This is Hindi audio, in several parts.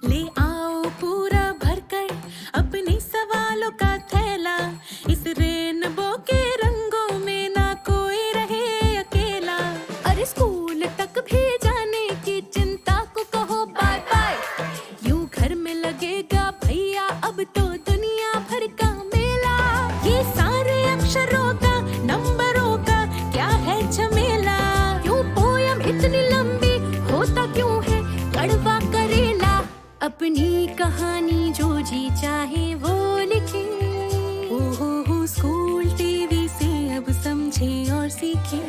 ले आओ पूरा भरकर अपने सवालों का थैला, इस रेनबो के रंगों में ना कोई रहे अकेला। अरे स्कूल तक भी जाने की चिंता को कहो बाय बाय, यूं घर में लगेगा भैया अब तो दुनिया भर का मेला। ये सारे अक्षरों का नंबरों का क्या है झमेला, क्यों पोयम इतनी लंबी होता क्यों है कड़वा करेला। अपनी कहानी जो जी चाहे वो लिखे, ओहो स्कूल टीवी से अब समझे और सीखे।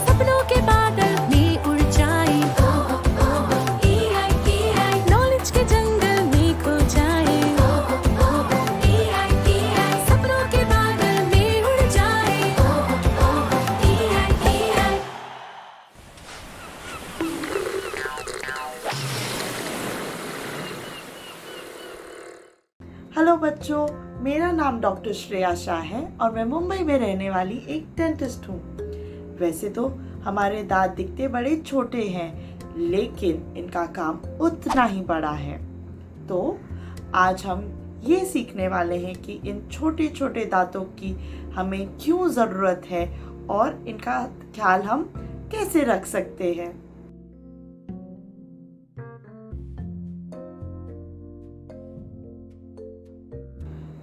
सपनों के बादल में उड़ जाए, नॉलेज के जंगल में खो जाए। सपनों के बादल में उड़ जाए। हेलो बच्चों, मेरा नाम डॉक्टर श्रेया शाह है और मैं मुंबई में रहने वाली एक डेंटिस्ट हूँ। वैसे तो हमारे दांत दिखते बड़े छोटे हैं, लेकिन इनका काम उतना ही बड़ा है। तो आज हम ये सीखने वाले हैं कि इन छोटे छोटे दांतों की हमें क्यों ज़रूरत है और इनका ख्याल हम कैसे रख सकते हैं।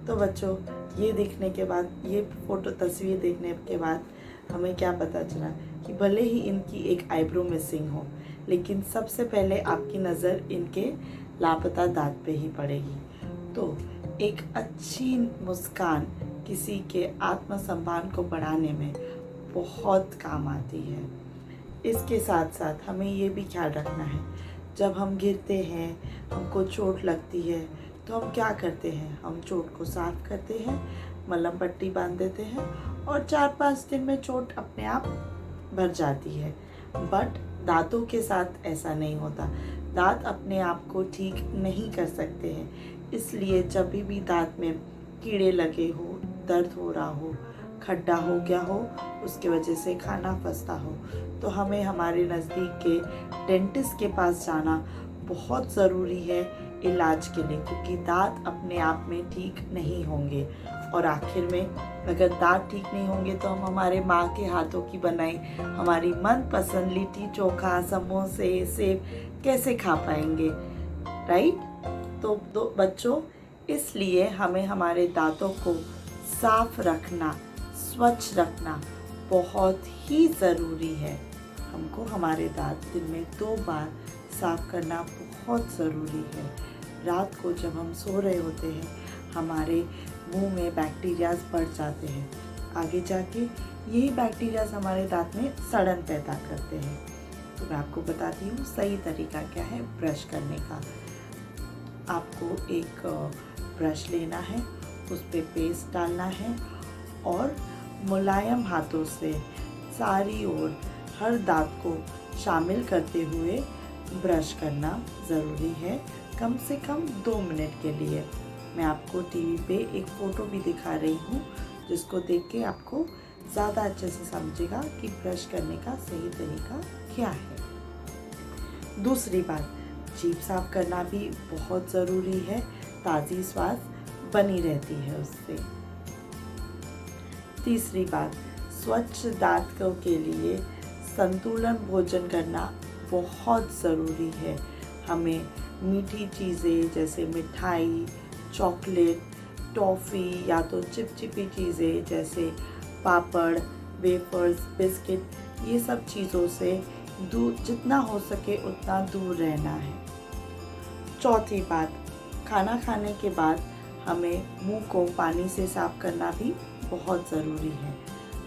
तो बच्चों, ये देखने के बाद, ये फोटो तस्वीर देखने के बाद हमें क्या पता चला कि भले ही इनकी एक आईब्रो मिसिंग हो, लेकिन सबसे पहले आपकी नज़र इनके लापता दांत पे ही पड़ेगी। तो एक अच्छी मुस्कान किसी के आत्मसम्मान को बढ़ाने में बहुत काम आती है। इसके साथ साथ हमें ये भी ख्याल रखना है, जब हम गिरते हैं, हमको चोट लगती है, तो हम क्या करते हैं, हम चोट को साफ करते हैं, मलहम पट्टी बांध देते हैं और 4-5 दिन में चोट अपने आप भर जाती है। बट दांतों के साथ ऐसा नहीं होता। दांत अपने आप को ठीक नहीं कर सकते हैं, इसलिए जब भी दांत में कीड़े लगे हो, दर्द हो रहा हो, खड्डा हो गया हो, उसके वजह से खाना फंसता हो, तो हमें हमारे नज़दीक के डेंटिस्ट के पास जाना बहुत ज़रूरी है इलाज के लिए, क्योंकि दांत अपने आप में ठीक नहीं होंगे। और आखिर में अगर दांत ठीक नहीं होंगे तो हम हमारे माँ के हाथों की बनाई हमारी मनपसंद लिट्टी चोखा, समोसे, सेब कैसे खा पाएंगे, राइट। तो बच्चों, इसलिए हमें हमारे दांतों को साफ रखना, स्वच्छ रखना बहुत ही ज़रूरी है। हमको हमारे दांत दिन में 2 बार साफ करना बहुत ज़रूरी है। रात को जब हम सो रहे होते हैं, हमारे मुंह में बैक्टीरियाज बढ़ जाते हैं, आगे जाके यही बैक्टीरियाज हमारे दांत में सड़न पैदा करते हैं। तो मैं आपको बताती हूँ सही तरीका क्या है ब्रश करने का। आपको एक ब्रश लेना है, उस पर पेस्ट डालना है और मुलायम हाथों से सारी ओर हर दांत को शामिल करते हुए ब्रश करना ज़रूरी है, कम से कम 2 मिनट के लिए। मैं आपको टीवी पे एक फ़ोटो भी दिखा रही हूँ, जिसको देख के आपको ज़्यादा अच्छे से समझेगा कि ब्रश करने का सही तरीका क्या है। दूसरी बात, जीभ साफ करना भी बहुत ज़रूरी है, ताज़ी स्वाद बनी रहती है उससे। तीसरी बात, स्वच्छ दांतों के लिए संतुलन भोजन करना बहुत ज़रूरी है। हमें मीठी चीज़ें जैसे मिठाई, चॉकलेट, टॉफ़ी या तो चिपचिपी चीज़ें जैसे पापड़, वेफर्स, बिस्किट, ये सब चीज़ों से दूर, जितना हो सके उतना दूर रहना है। चौथी बात, खाना खाने के बाद हमें मुंह को पानी से साफ करना भी बहुत ज़रूरी है।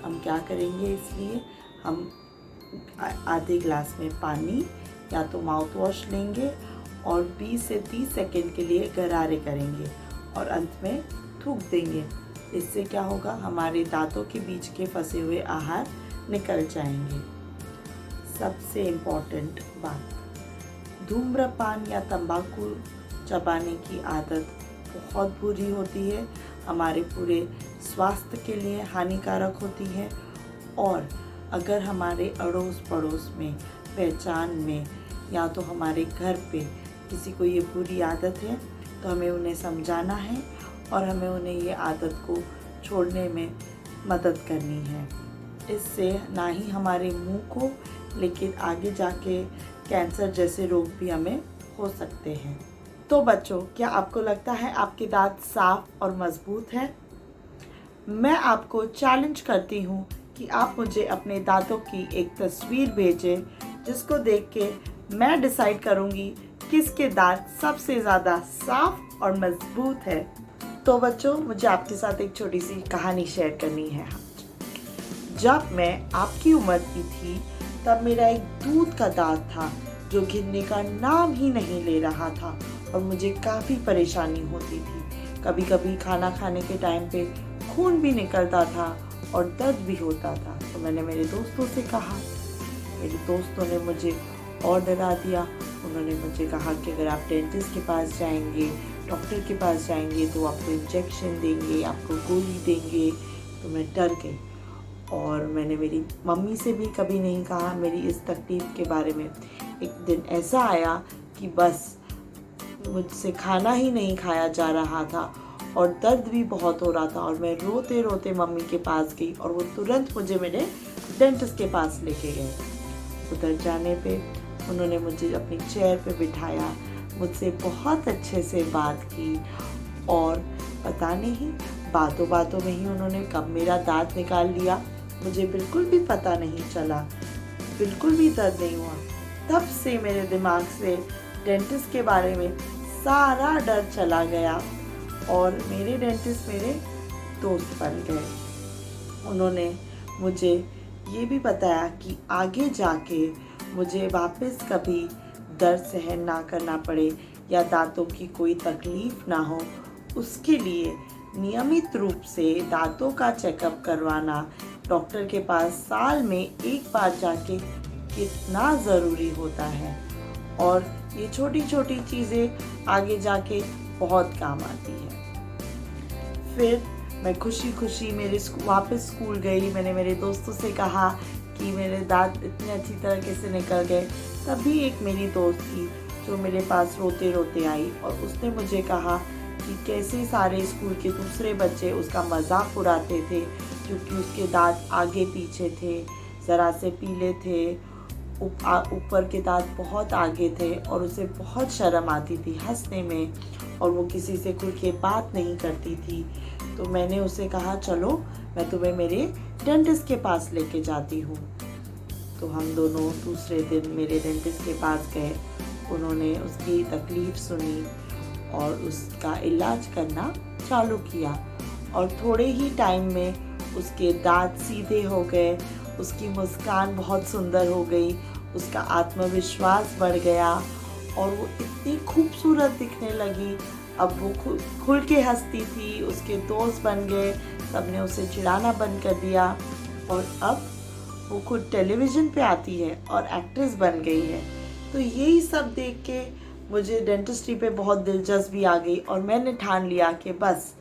हम क्या करेंगे, इसलिए हम आधे ग्लास में पानी या तो माउथ वॉश लेंगे और 20 से 30 सेकंड के लिए गरारे करेंगे और अंत में थूक देंगे। इससे क्या होगा, हमारे दांतों के बीच के फंसे हुए आहार निकल जाएंगे। सबसे इम्पॉर्टेंट बात, धूम्रपान या तंबाकू चबाने की आदत बहुत बुरी होती है, हमारे पूरे स्वास्थ्य के लिए हानिकारक होती है। और अगर हमारे अड़ोस पड़ोस में पहचान में या तो हमारे घर पे किसी को ये बुरी आदत है तो हमें उन्हें समझाना है और हमें उन्हें ये आदत को छोड़ने में मदद करनी है। इससे ना ही हमारे मुंह को लेकिन आगे जाके कैंसर जैसे रोग भी हमें हो सकते हैं। तो बच्चों, क्या आपको लगता है आपके दांत साफ और मजबूत हैं? मैं आपको चैलेंज करती हूँ कि आप मुझे अपने दांतों की एक तस्वीर भेजें जिसको देख के मैं डिसाइड करूँगी किसके दांत सबसे ज़्यादा साफ और मजबूत है। तो बच्चों, मुझे आपके साथ एक छोटी सी कहानी शेयर करनी है। जब मैं आपकी उम्र की थी तब मेरा एक दूध का दांत था जो गिरने का नाम ही नहीं ले रहा था और मुझे काफ़ी परेशानी होती थी। कभी कभी खाना खाने के टाइम पे खून भी निकलता था और दर्द भी होता था। तो मैंने मेरे दोस्तों से कहा, मेरे दोस्तों ने मुझे और डरा दिया। उन्होंने मुझे कहा कि अगर आप डेंटिस्ट के पास जाएंगे, डॉक्टर के पास जाएंगे तो आपको इंजेक्शन देंगे, आपको गोली देंगे। तो मैं डर गई और मैंने मेरी मम्मी से भी कभी नहीं कहा मेरी इस तकलीफ़ के बारे में। एक दिन ऐसा आया कि बस मुझसे खाना ही नहीं खाया जा रहा था और दर्द भी बहुत हो रहा था और मैं रोते रोते मम्मी के पास गई और वो तुरंत मुझे मेरे डेंटिस्ट के पास लेके गए। उधर जाने पे उन्होंने मुझे अपनी चेयर पे बिठाया, मुझसे बहुत अच्छे से बात की और पता नहीं बातों बातों में ही उन्होंने कब मेरा दांत निकाल लिया मुझे बिल्कुल भी पता नहीं चला, बिल्कुल भी दर्द नहीं हुआ। तब से मेरे दिमाग से डेंटिस्ट के बारे में सारा डर चला गया और मेरे डेंटिस्ट मेरे दोस्त बन गए। उन्होंने मुझे ये भी बताया कि आगे जाके मुझे वापस कभी दर्द सहन ना करना पड़े या दांतों की कोई तकलीफ़ ना हो, उसके लिए नियमित रूप से दांतों का चेकअप करवाना डॉक्टर के पास साल में एक बार जाके कितना ज़रूरी होता है। और ये छोटी छोटी चीज़ें आगे जाके बहुत काम आती है। फिर मैं खुशी खुशी वापस स्कूल गई। मैंने मेरे दोस्तों से कहा कि मेरे दांत इतने अच्छी तरीके से निकल गए। तभी एक मेरी दोस्त थी जो मेरे पास रोते रोते आई और उसने मुझे कहा कि कैसे सारे स्कूल के दूसरे बच्चे उसका मजाक उड़ाते थे क्योंकि उसके दांत आगे पीछे थे, ज़रा से पीले थे, ऊपर के दांत बहुत आगे थे और उसे बहुत शर्म आती थी हंसने में और वो किसी से खुल के बात नहीं करती थी। तो मैंने उसे कहा, चलो मैं तुम्हें मेरे डेंटिस्ट के पास लेके जाती हूँ। तो हम दोनों दूसरे दिन मेरे डेंटिस्ट के पास गए। उन्होंने उसकी तकलीफ़ सुनी और उसका इलाज करना चालू किया और थोड़े ही टाइम में उसके दांत सीधे हो गए, उसकी मुस्कान बहुत सुंदर हो गई, उसका आत्मविश्वास बढ़ गया और वो इतनी खूबसूरत दिखने लगी। अब वो खुल के हंसती थी, उसके दोस्त बन गए, सबने उसे चिढ़ाना बंद कर दिया और अब वो खुद टेलीविज़न पे आती है और एक्ट्रेस बन गई है। तो यही सब देख के मुझे डेंटिस्ट्री पे बहुत दिलचस्पी आ गई और मैंने ठान लिया कि बस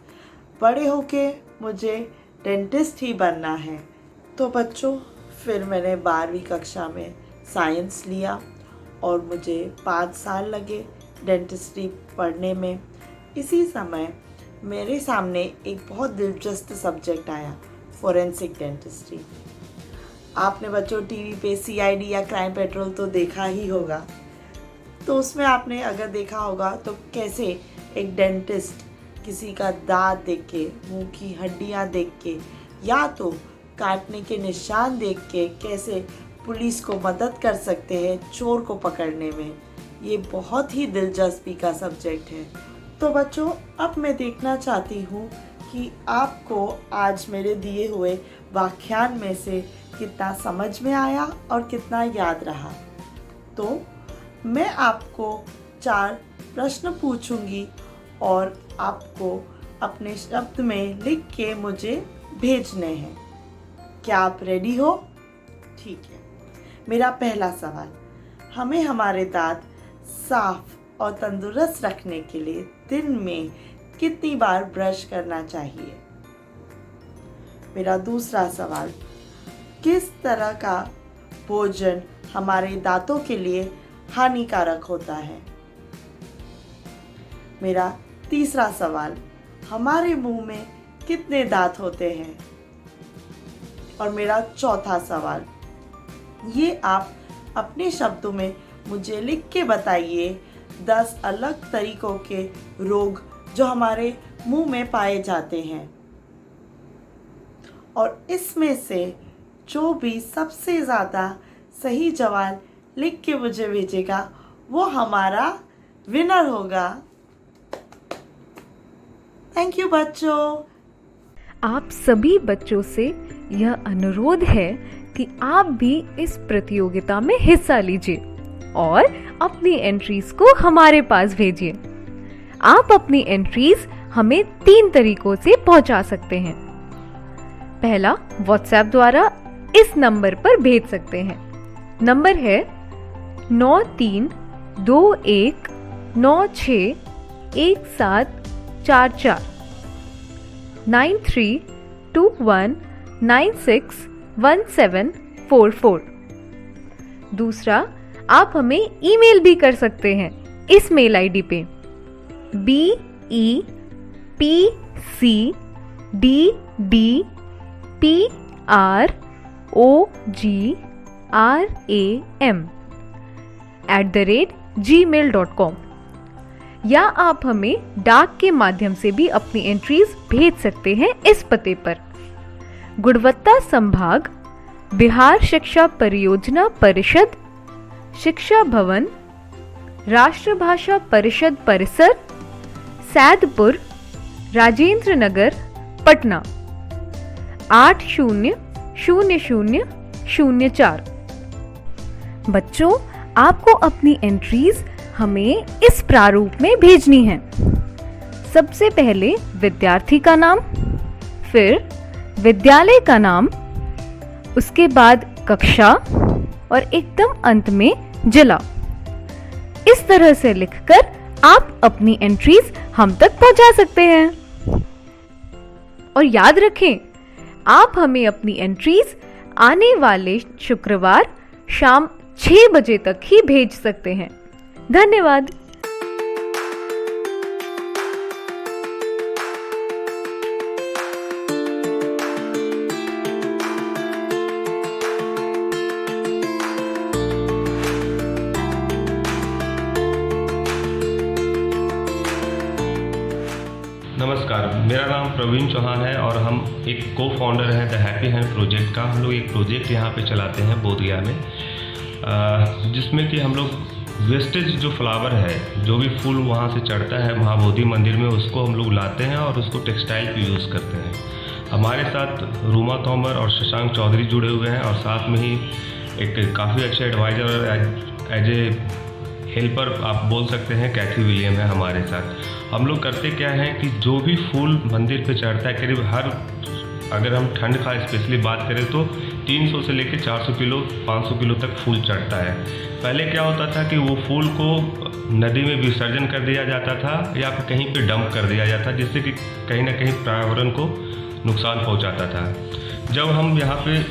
बड़े होके मुझे डेंटिस्ट ही बनना है। तो बच्चों, फिर मैंने 12वीं कक्षा में साइंस लिया और मुझे 5 साल लगे डेंटिस्ट्री पढ़ने में। इसी समय मेरे सामने एक बहुत दिलचस्प सब्जेक्ट आया, फोरेंसिक डेंटिस्ट्री। आपने बच्चों टीवी पे CID या क्राइम पेट्रोल तो देखा ही होगा। तो उसमें आपने अगर देखा होगा तो कैसे एक डेंटिस्ट किसी का दांत देख के, मुंह की हड्डियां देख के या तो काटने के निशान देख के कैसे पुलिस को मदद कर सकते हैं चोर को पकड़ने में। ये बहुत ही दिलचस्पी का सब्जेक्ट है। तो बच्चों, अब मैं देखना चाहती हूँ कि आपको आज मेरे दिए हुए व्याख्यान में से कितना समझ में आया और कितना याद रहा। तो मैं आपको 4 प्रश्न पूछूंगी और आपको अपने शब्द में लिख के मुझे भेजने हैं। क्या आप रेडी हो? ठीक है। मेरा पहला सवाल, हमें हमारे दांत साफ और तंदुरुस्त रखने के लिए दिन में कितनी बार ब्रश करना चाहिए? मेरा दूसरा सवाल, किस तरह का भोजन हमारे दांतों के लिए हानिकारक होता है। मेरा तीसरा सवाल, हमारे मुंह में कितने दांत होते हैं? और मेरा चौथा सवाल, ये आप अपने शब्दों में मुझे लिख के बताइए 10 अलग तरीकों के रोग जो हमारे मुंह में पाए जाते हैं, और इसमें से जो भी सबसे ज़्यादा सही जवाब लिख के मुझे भेजेगा वो हमारा विनर होगा। थैंक यू बच्चों। आप सभी बच्चों से यह अनुरोध है कि आप भी इस प्रतियोगिता में हिस्सा लीजिए और अपनी एंट्रीज को हमारे पास भेजिए। आप अपनी एंट्रीज हमें 3 तरीकों से पहुंचा सकते हैं। पहला, व्हाट्सएप द्वारा इस नंबर पर भेज सकते हैं। नंबर है 9321961744 9321961744। दूसरा, आप हमें ईमेल भी कर सकते हैं इस मेल आईडी पे BEPCDDPROGRAM@gmail.com, या आप हमें डाक के माध्यम से भी अपनी एंट्रीज भेज सकते हैं इस पते पर। गुणवत्ता संभाग, बिहार शिक्षा परियोजना परिषद, शिक्षा भवन, राष्ट्रभाषा परिषद परिसर, सैदपुर, राजेंद्र नगर, पटना 800004। बच्चों, आपको अपनी एंट्रीज हमें इस प्रारूप में भेजनी है। सबसे पहले विद्यार्थी का नाम, फिर विद्यालय का नाम, उसके बाद कक्षा और एकदम अंत में जिला। इस तरह से लिखकर आप अपनी एंट्रीज हम तक पहुंचा सकते हैं। और याद रखें, आप हमें अपनी एंट्रीज आने वाले शुक्रवार शाम 6 बजे तक ही भेज सकते हैं। धन्यवाद। नमस्कार, मेरा नाम प्रवीण चौहान है और हम एक को फाउंडर हैं द हैप्पी हैंड प्रोजेक्ट का। हम लोग एक प्रोजेक्ट यहाँ पे चलाते हैं बोधगया में, जिसमें कि हम लोग वेस्टेज जो फ्लावर है, जो भी फूल वहाँ से चढ़ता है महाबोधि मंदिर में, उसको हम लोग लाते हैं और उसको टेक्सटाइल पे यूज़ करते हैं। हमारे साथ रूमा तोमर और शशांक चौधरी जुड़े हुए हैं और साथ में ही एक काफ़ी अच्छे एडवाइज़र एज ए हेल्पर आप बोल सकते हैं कैथी विलियम है हमारे साथ। हम लोग करते क्या है कि जो भी फूल मंदिर पे चढ़ता है, करीब अगर हम ठंड का स्पेशली बात करें तो 300 से लेकर 400 किलो 500 किलो तक फूल चढ़ता है। पहले क्या होता था कि वो फूल को नदी में विसर्जन कर दिया जाता था या फिर कहीं पे डंप कर दिया जाता, जिससे कि कहीं ना कहीं पर्यावरण को नुकसान पहुंचाता था। जब हम यहाँ पे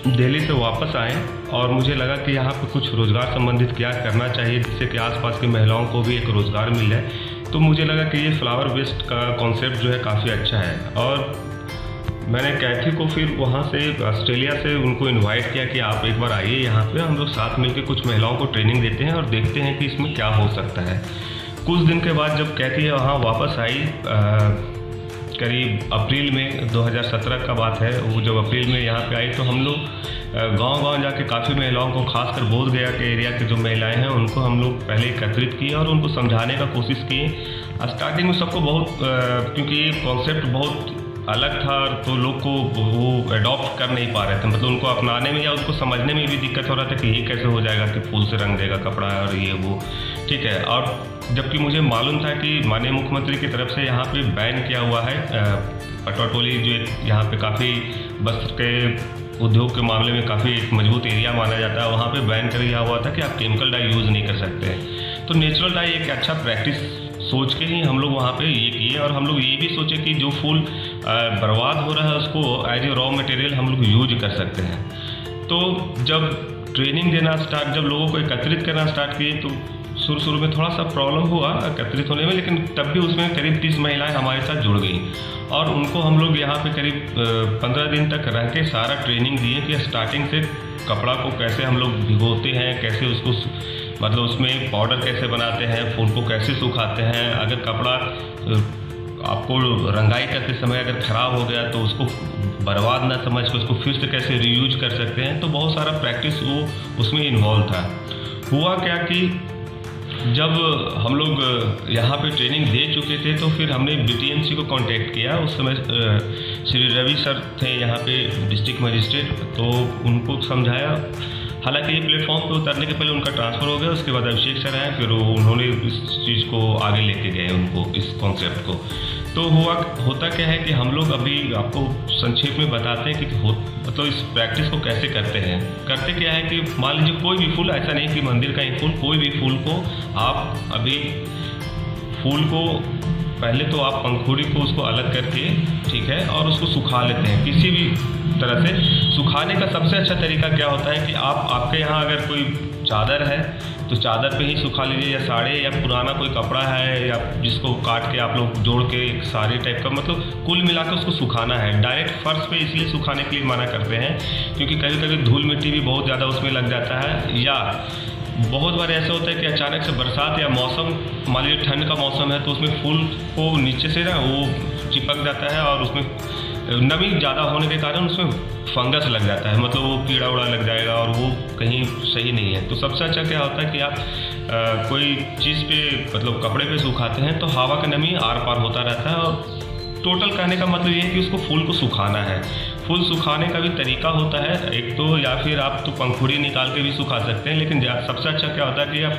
दिल्ली से वापस आए और मुझे लगा कि यहाँ पे कुछ रोज़गार संबंधित क्या करना चाहिए जिससे कि आसपास की महिलाओं को भी एक रोज़गार मिल जाए, तो मुझे लगा कि ये फ्लावर वेस्ट का कॉन्सेप्ट जो है काफ़ी अच्छा है। और मैंने कैथी को फिर वहाँ से ऑस्ट्रेलिया से उनको इनवाइट किया कि आप एक बार आइए यहाँ पे, हम लोग साथ मिलकर कुछ महिलाओं को ट्रेनिंग देते हैं और देखते हैं कि इसमें क्या हो सकता है। कुछ दिन के बाद जब कैथी वहाँ वापस आई, करीब अप्रैल में 2017 का बात है, वो जब अप्रैल में यहाँ पे आई तो हम लोग गांव-गांव जाके काफ़ी महिलाओं को, खासकर बोधगया के एरिया के जो महिलाएं हैं उनको हम लोग पहले एकत्रित किए और उनको समझाने का कोशिश किए। स्टार्टिंग में सबको बहुत क्योंकि ये कॉन्सेप्ट बहुत अलग था तो लोग को वो अडॉप्ट कर नहीं पा रहे थे, मतलब उनको अपनाने में या उसको समझने में भी दिक्कत हो रहा था कि ये कैसे हो जाएगा कि फूल से रंग देगा कपड़ा और ये वो, ठीक है। और जबकि मुझे मालूम था कि माननीय मुख्यमंत्री की तरफ से यहाँ पे बैन किया हुआ है पटवा टोली, जो यहाँ पे काफ़ी वस्त्र के उद्योग के मामले में काफ़ी एक मजबूत एरिया माना जाता है, वहाँ पे बैन कर दिया हुआ था कि आप केमिकल डाई यूज़ नहीं कर सकते हैं। तो नेचुरल डाई एक अच्छा प्रैक्टिस सोच के ही हम लोग वहाँ पे ये किए और हम लोग ये भी सोचे कि जो फूल बर्बाद हो रहा है उसको एज ए रॉ मटेरियल हम लोग यूज कर सकते हैं। तो जब ट्रेनिंग देना स्टार्ट, जब लोगों को एकत्रित करना स्टार्ट किए तो शुरू में थोड़ा सा प्रॉब्लम हुआ एकत्रित होने में, लेकिन तब भी उसमें करीब 30 महिलाएं हमारे साथ जुड़ गई और उनको हम लोग यहाँ पे करीब 15 दिन तक रह के सारा ट्रेनिंग दिए कि स्टार्टिंग से कपड़ा को कैसे हम लोग भिगोते हैं, कैसे उसको मतलब उसमें पाउडर कैसे बनाते हैं, फूल को कैसे सुखाते हैं, अगर कपड़ा आपको रंगाई करते समय अगर ख़राब हो गया तो उसको बर्बाद ना समझ के उसको फिर से कैसे रीयूज कर सकते हैं। तो बहुत सारा प्रैक्टिस वो उसमें इन्वॉल्व था। हुआ क्या कि जब हम लोग यहाँ पे ट्रेनिंग दे चुके थे तो फिर हमने BTMC को कांटेक्ट किया। उस समय श्री रवि सर थे यहाँ पे डिस्ट्रिक्ट मजिस्ट्रेट, तो उनको समझाया। हालांकि ये प्लेटफॉर्म पे उतरने के पहले उनका ट्रांसफ़र हो गया, उसके बाद अभिषेक सर आए, फिर उन्होंने इस चीज़ को आगे लेके गए उनको, इस कॉन्सेप्ट को। तो होता क्या है कि हम लोग अभी आपको संक्षेप में बताते हैं कि मतलब इस प्रैक्टिस को कैसे करते हैं। करते क्या है कि मान लीजिए कोई भी फूल, ऐसा नहीं कि मंदिर का ही फूल, कोई भी फूल को आप अभी फूल को पहले तो आप पंखुड़ी को उसको अलग करके, ठीक है, और उसको सुखा लेते हैं किसी भी तरह से। सुखाने का सबसे अच्छा तरीका क्या होता है कि आपके यहाँ अगर कोई चादर है तो चादर पे ही सुखा लीजिए, या साड़ी, या पुराना कोई कपड़ा है, या जिसको काट के आप लोग जोड़ के एक साड़ी टाइप का, मतलब कुल मिला के उसको सुखाना है। डायरेक्ट फर्श पे इसलिए सुखाने के लिए मना करते हैं क्योंकि कभी कभी धूल मिट्टी भी बहुत ज़्यादा उसमें लग जाता है, या बहुत बार ऐसा होता है कि अचानक से बरसात या मौसम, मान लीजिए ठंड का मौसम है तो उसमें फूल को नीचे से ना वो चिपक जाता है और उसमें नमी ज़्यादा होने के कारण उसमें फंगस लग जाता है, मतलब वो कीड़ा उड़ा लग जाएगा और वो कहीं सही नहीं है। तो सबसे अच्छा क्या होता है कि आप कोई चीज़ पे मतलब कपड़े पे सुखाते हैं तो हवा का नमी आर पार होता रहता है। और टोटल कहने का मतलब ये है कि उसको फूल को सुखाना है। फूल सुखाने का भी तरीका होता है एक तो, या फिर आप तो पंखुड़ी निकाल के भी सुखा सकते हैं, लेकिन सबसे अच्छा क्या होता है कि आप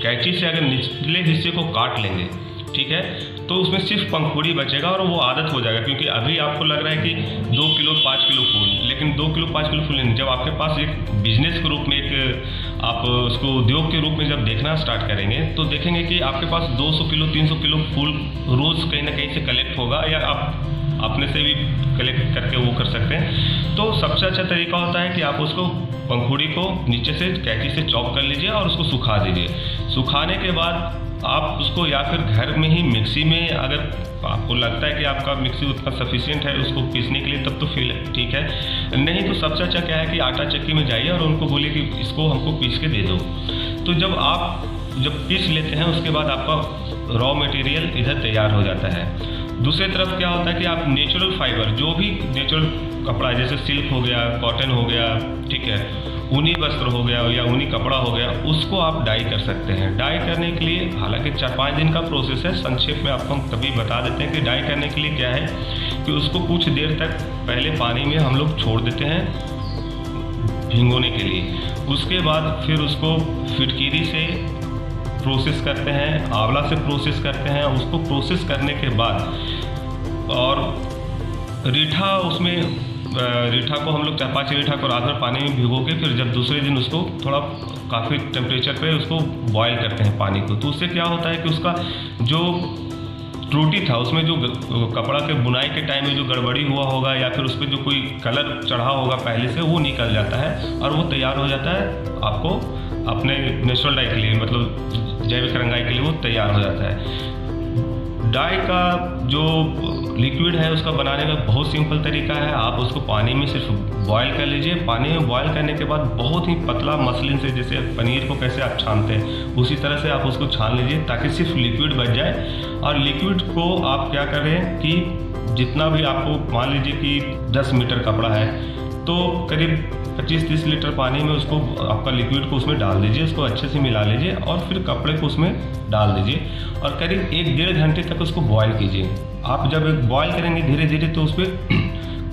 कैंची से अगर निचले हिस्से को काट लेंगे, ठीक है, तो उसमें सिर्फ पंखुड़ी बचेगा और वो आदत हो जाएगा। क्योंकि अभी आपको लग रहा है कि 2 किलो 5 किलो फूल, लेकिन 2 किलो 5 किलो फूल नहीं, जब आपके पास एक बिजनेस के रूप में, एक आप उसको उद्योग के रूप में जब देखना स्टार्ट करेंगे तो देखेंगे कि आपके पास 200 किलो 300 किलो फूल रोज़ कहीं ना कहीं से कलेक्ट होगा, या आप अपने से भी कलेक्ट करके वो कर सकते हैं। तो सबसे अच्छा तरीका होता है कि आप उसको पंखुड़ी को नीचे से कैंची से चॉप कर लीजिए और उसको सुखा दीजिए। सुखाने के बाद आप उसको या फिर घर में ही मिक्सी में, अगर आपको लगता है कि आपका मिक्सी उतना सफिशिएंट है उसको पीसने के लिए, तब तो ठीक है, नहीं तो सबसे अच्छा क्या है कि आटा चक्की में जाइए और उनको बोलिए कि इसको हमको पीस के दे दो। तो जब पीस लेते हैं उसके बाद आपका रॉ मटेरियल इधर तैयार हो जाता है। दूसरी तरफ क्या होता है कि आप नेचुरल फाइबर, जो भी नेचुरल कपड़ा है, जैसे सिल्क हो गया, कॉटन हो गया, ठीक है, ऊनी वस्त्र हो गया या ऊनी कपड़ा हो गया, उसको आप डाई कर सकते हैं। डाई करने के लिए हालांकि 4-5 दिन का प्रोसेस है, संक्षेप में आपको हम तभी बता देते हैं कि डाई करने के लिए क्या है कि उसको कुछ देर तक पहले पानी में हम लोग छोड़ देते हैं भिगोने के लिए। उसके बाद फिर उसको फिटकीरी से प्रोसेस करते हैं, आंवला से प्रोसेस करते हैं। उसको प्रोसेस करने के बाद और रीठा को हम लोग 4-5 रीठा को रात भर पानी में भिगो के फिर जब दूसरे दिन उसको थोड़ा काफ़ी टेम्परेचर पे उसको बॉयल करते हैं पानी को। तो उससे क्या होता है कि उसका जो त्रुटि था, उसमें जो कपड़ा के बुनाई के टाइम में जो गड़बड़ी हुआ होगा या फिर उस पर जो कोई कलर चढ़ा होगा पहले से, वो निकल जाता है और वो तैयार हो जाता है आपको अपने नेचुरल डाई के लिए, मतलब जैविक रंगाई के लिए वो तैयार हो जाता है। डाई का जो लिक्विड है उसका बनाने का बहुत सिंपल तरीका है। आप उसको पानी में सिर्फ बॉयल कर लीजिए। पानी में बॉयल करने के बाद बहुत ही पतला मसलिन से, जैसे पनीर को कैसे आप छानते हैं उसी तरह से आप उसको छान लीजिए ताकि सिर्फ लिक्विड बच जाए। और लिक्विड को आप क्या करें कि जितना भी आपको, मान लीजिए कि 10 मीटर कपड़ा है तो करीब 25-30 लीटर पानी में उसको आपका लिक्विड को उसमें डाल दीजिए, उसको अच्छे से मिला लीजिए और फिर कपड़े को उसमें डाल दीजिए और करीब 1-1.5 घंटे तक उसको बॉयल कीजिए। आप जब बॉयल करेंगे धीरे धीरे तो उस पर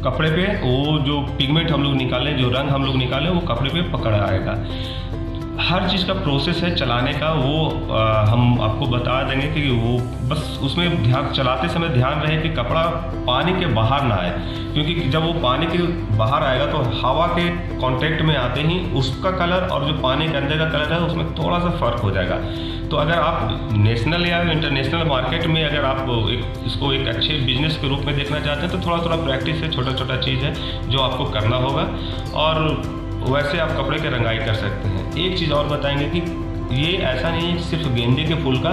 कपड़े पे वो जो पिगमेंट हम लोग निकालें, जो रंग हम लोग निकालें, वो कपड़े पे पकड़ आएगा। हर चीज़ का प्रोसेस है चलाने का, वो हम आपको बता देंगे कि वो बस उसमें ध्यान, चलाते समय ध्यान रहे कि कपड़ा पानी के बाहर ना आए, क्योंकि जब वो पानी के बाहर आएगा तो हवा के कांटेक्ट में आते ही उसका कलर और जो पानी के अंदर का कलर है उसमें थोड़ा सा फ़र्क हो जाएगा। तो अगर आप नेशनल या इंटरनेशनल मार्केट में अगर आप इसको एक अच्छे बिजनेस के रूप में देखना चाहते हैं तो थोड़ा थोड़ा प्रैक्टिस है, छोटा छोटा चीज़ है जो आपको करना होगा। और वैसे आप कपड़े की रंगाई कर सकते हैं। एक चीज़ और बताएंगे कि ये ऐसा नहीं है सिर्फ गेंदे के फूल का,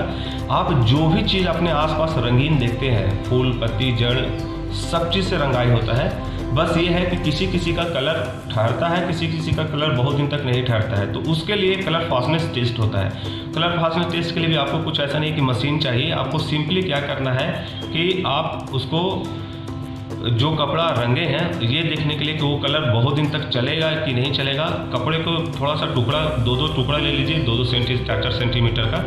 आप जो भी चीज़ अपने आसपास रंगीन देखते हैं, फूल, पत्ती, जड़, सब चीज़ से रंगाई होता है। बस ये है कि किसी किसी का कलर ठहरता है, किसी किसी का कलर बहुत दिन तक नहीं ठहरता है, तो उसके लिए कलर फास्टनेस टेस्ट होता है। कलर फास्टनेस टेस्ट के लिए भी आपको कुछ ऐसा नहीं कि मशीन चाहिए, आपको सिंपली क्या करना है कि आप उसको जो कपड़ा रंगे हैं ये देखने के लिए कि वो कलर बहुत दिन तक चलेगा कि नहीं चलेगा, कपड़े को थोड़ा सा टुकड़ा, दो टुकड़ा ले लीजिए, 2-2 सेंटीमीटर 4-4 सेंटीमीटर का,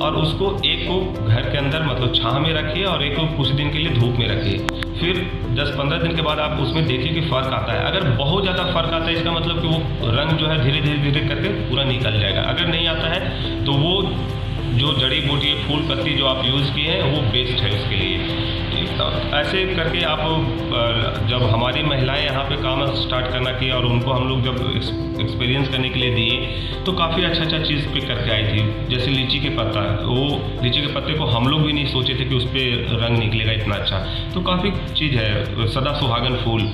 और उसको एक को घर के अंदर मतलब छाँव में रखिए और एक को कुछ दिन के लिए धूप में रखिए। फिर 10-15 दिन के बाद आप उसमें देखिए कि फ़र्क आता है। अगर बहुत ज़्यादा फ़र्क आता है इसका मतलब कि वो रंग जो है धीरे धीरे करके पूरा निकल जाएगा। अगर नहीं आता है तो वो जो जड़ी बूटी, फूल, पत्ती जो आप यूज़ किए हैं वो बेस्ट है उसके लिए। ऐसे करके आप जब हमारी महिलाएं यहाँ पे काम स्टार्ट करना की और उनको हम लोग जब एक्सपीरियंस करने के लिए दिए तो काफ़ी अच्छा चीज़ पिक करके आई थी। जैसे लीची के पत्ता, वो लीची के पत्ते को हम लोग भी नहीं सोचे थे कि उस पर रंग निकलेगा इतना अच्छा। तो काफ़ी चीज़ है, सदा सुहागन फूल,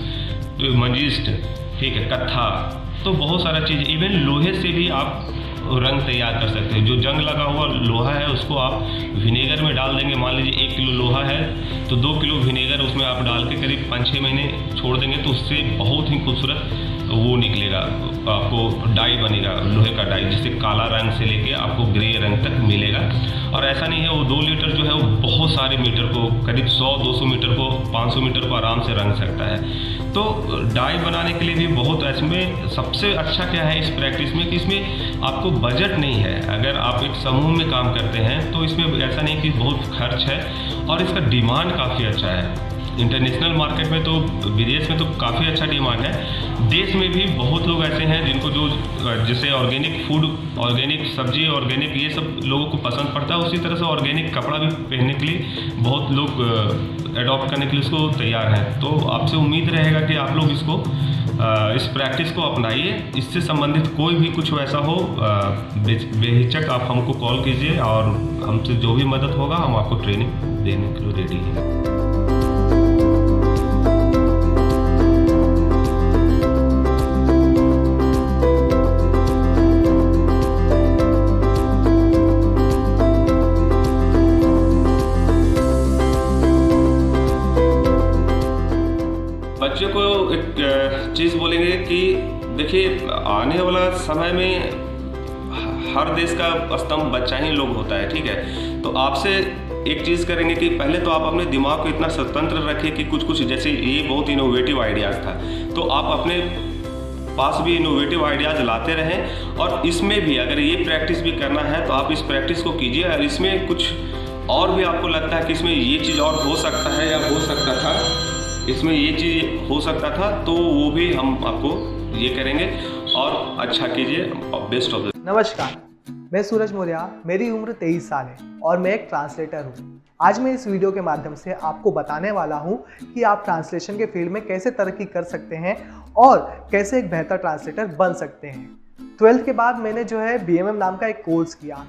मंजिस्ट, ठीक है, कत्था, तो बहुत सारा चीज़, इवन लोहे से भी आप रंग तैयार कर सकते हैं। जो जंग लगा हुआ लोहा है उसको आप विनेगर में डाल देंगे, मान लीजिए 1 किलो लोहा है तो 2 किलो विनेगर उसमें आप डाल के करीब 5-6 महीने छोड़ देंगे तो उससे बहुत ही खूबसूरत वो निकलेगा, आपको डाई बनेगा, लोहे का डाई, जिससे काला रंग से लेके आपको ग्रे रंग तक मिलेगा। और ऐसा नहीं है, वो 2 लीटर जो है वो बहुत सारे मीटर को, करीब 100-200 मीटर को, 500 मीटर को आराम से रंग सकता है। तो डाई बनाने के लिए भी बहुत, इसमें सबसे अच्छा क्या है इस प्रैक्टिस में कि इसमें आपको बजट नहीं है। अगर आप एक समूह में काम करते हैं तो इसमें ऐसा नहीं कि बहुत खर्च है, और इसका डिमांड काफ़ी अच्छा है। इंटरनेशनल मार्केट में तो, विदेश में तो काफ़ी अच्छा डिमांड है। देश में भी बहुत लोग ऐसे हैं जिनको जो जैसे ऑर्गेनिक फूड, ऑर्गेनिक सब्जी, ऑर्गेनिक ये सब लोगों को पसंद पड़ता है, उसी तरह से ऑर्गेनिक कपड़ा भी पहनने के लिए बहुत लोग एडॉप्ट करने के लिए इसको तैयार हैं। तो आपसे उम्मीद रहेगा कि आप लोग इसको इस प्रैक्टिस को अपनाइए। इससे संबंधित कोई भी कुछ वैसा हो, बेहिचक आप हमको कॉल कीजिए और हमसे जो भी मदद होगा हम आपको ट्रेनिंग देने के लिए रेडी हैं। बच्चों को एक चीज़ बोलेंगे कि देखिए, आने वाला समय में हर देश का स्तंभ बच्चा ही लोग होता है, ठीक है। तो आपसे एक चीज़ करेंगे कि पहले तो आप अपने दिमाग को इतना स्वतंत्र रखें कि कुछ जैसे ये बहुत इनोवेटिव आइडियाज़ था, तो आप अपने पास भी इनोवेटिव आइडियाज़ लाते रहें। और इसमें भी अगर ये प्रैक्टिस भी करना है तो आप इस प्रैक्टिस को कीजिए, और इसमें कुछ और भी आपको लगता है कि इसमें ये चीज़ और हो सकता है या हो सकता था, इसमें ये चीज़ हो सकता था, तो वो भी हम आपको ये करेंगे और अच्छा कीजिए। Best of the. नमस्कार, मैं सूरज मौर्य, मेरी उम्र 23 साल है और मैं एक ट्रांसलेटर हूँ। आज मैं इस वीडियो के माध्यम से आपको बताने वाला हूँ कि आप ट्रांसलेशन के फील्ड में कैसे तरक्की कर सकते हैं और कैसे एक बेहतर ट्रांसलेटर बन सकते हैं। 12th के बाद मैंने जो है BMM नाम का एक कोर्स किया।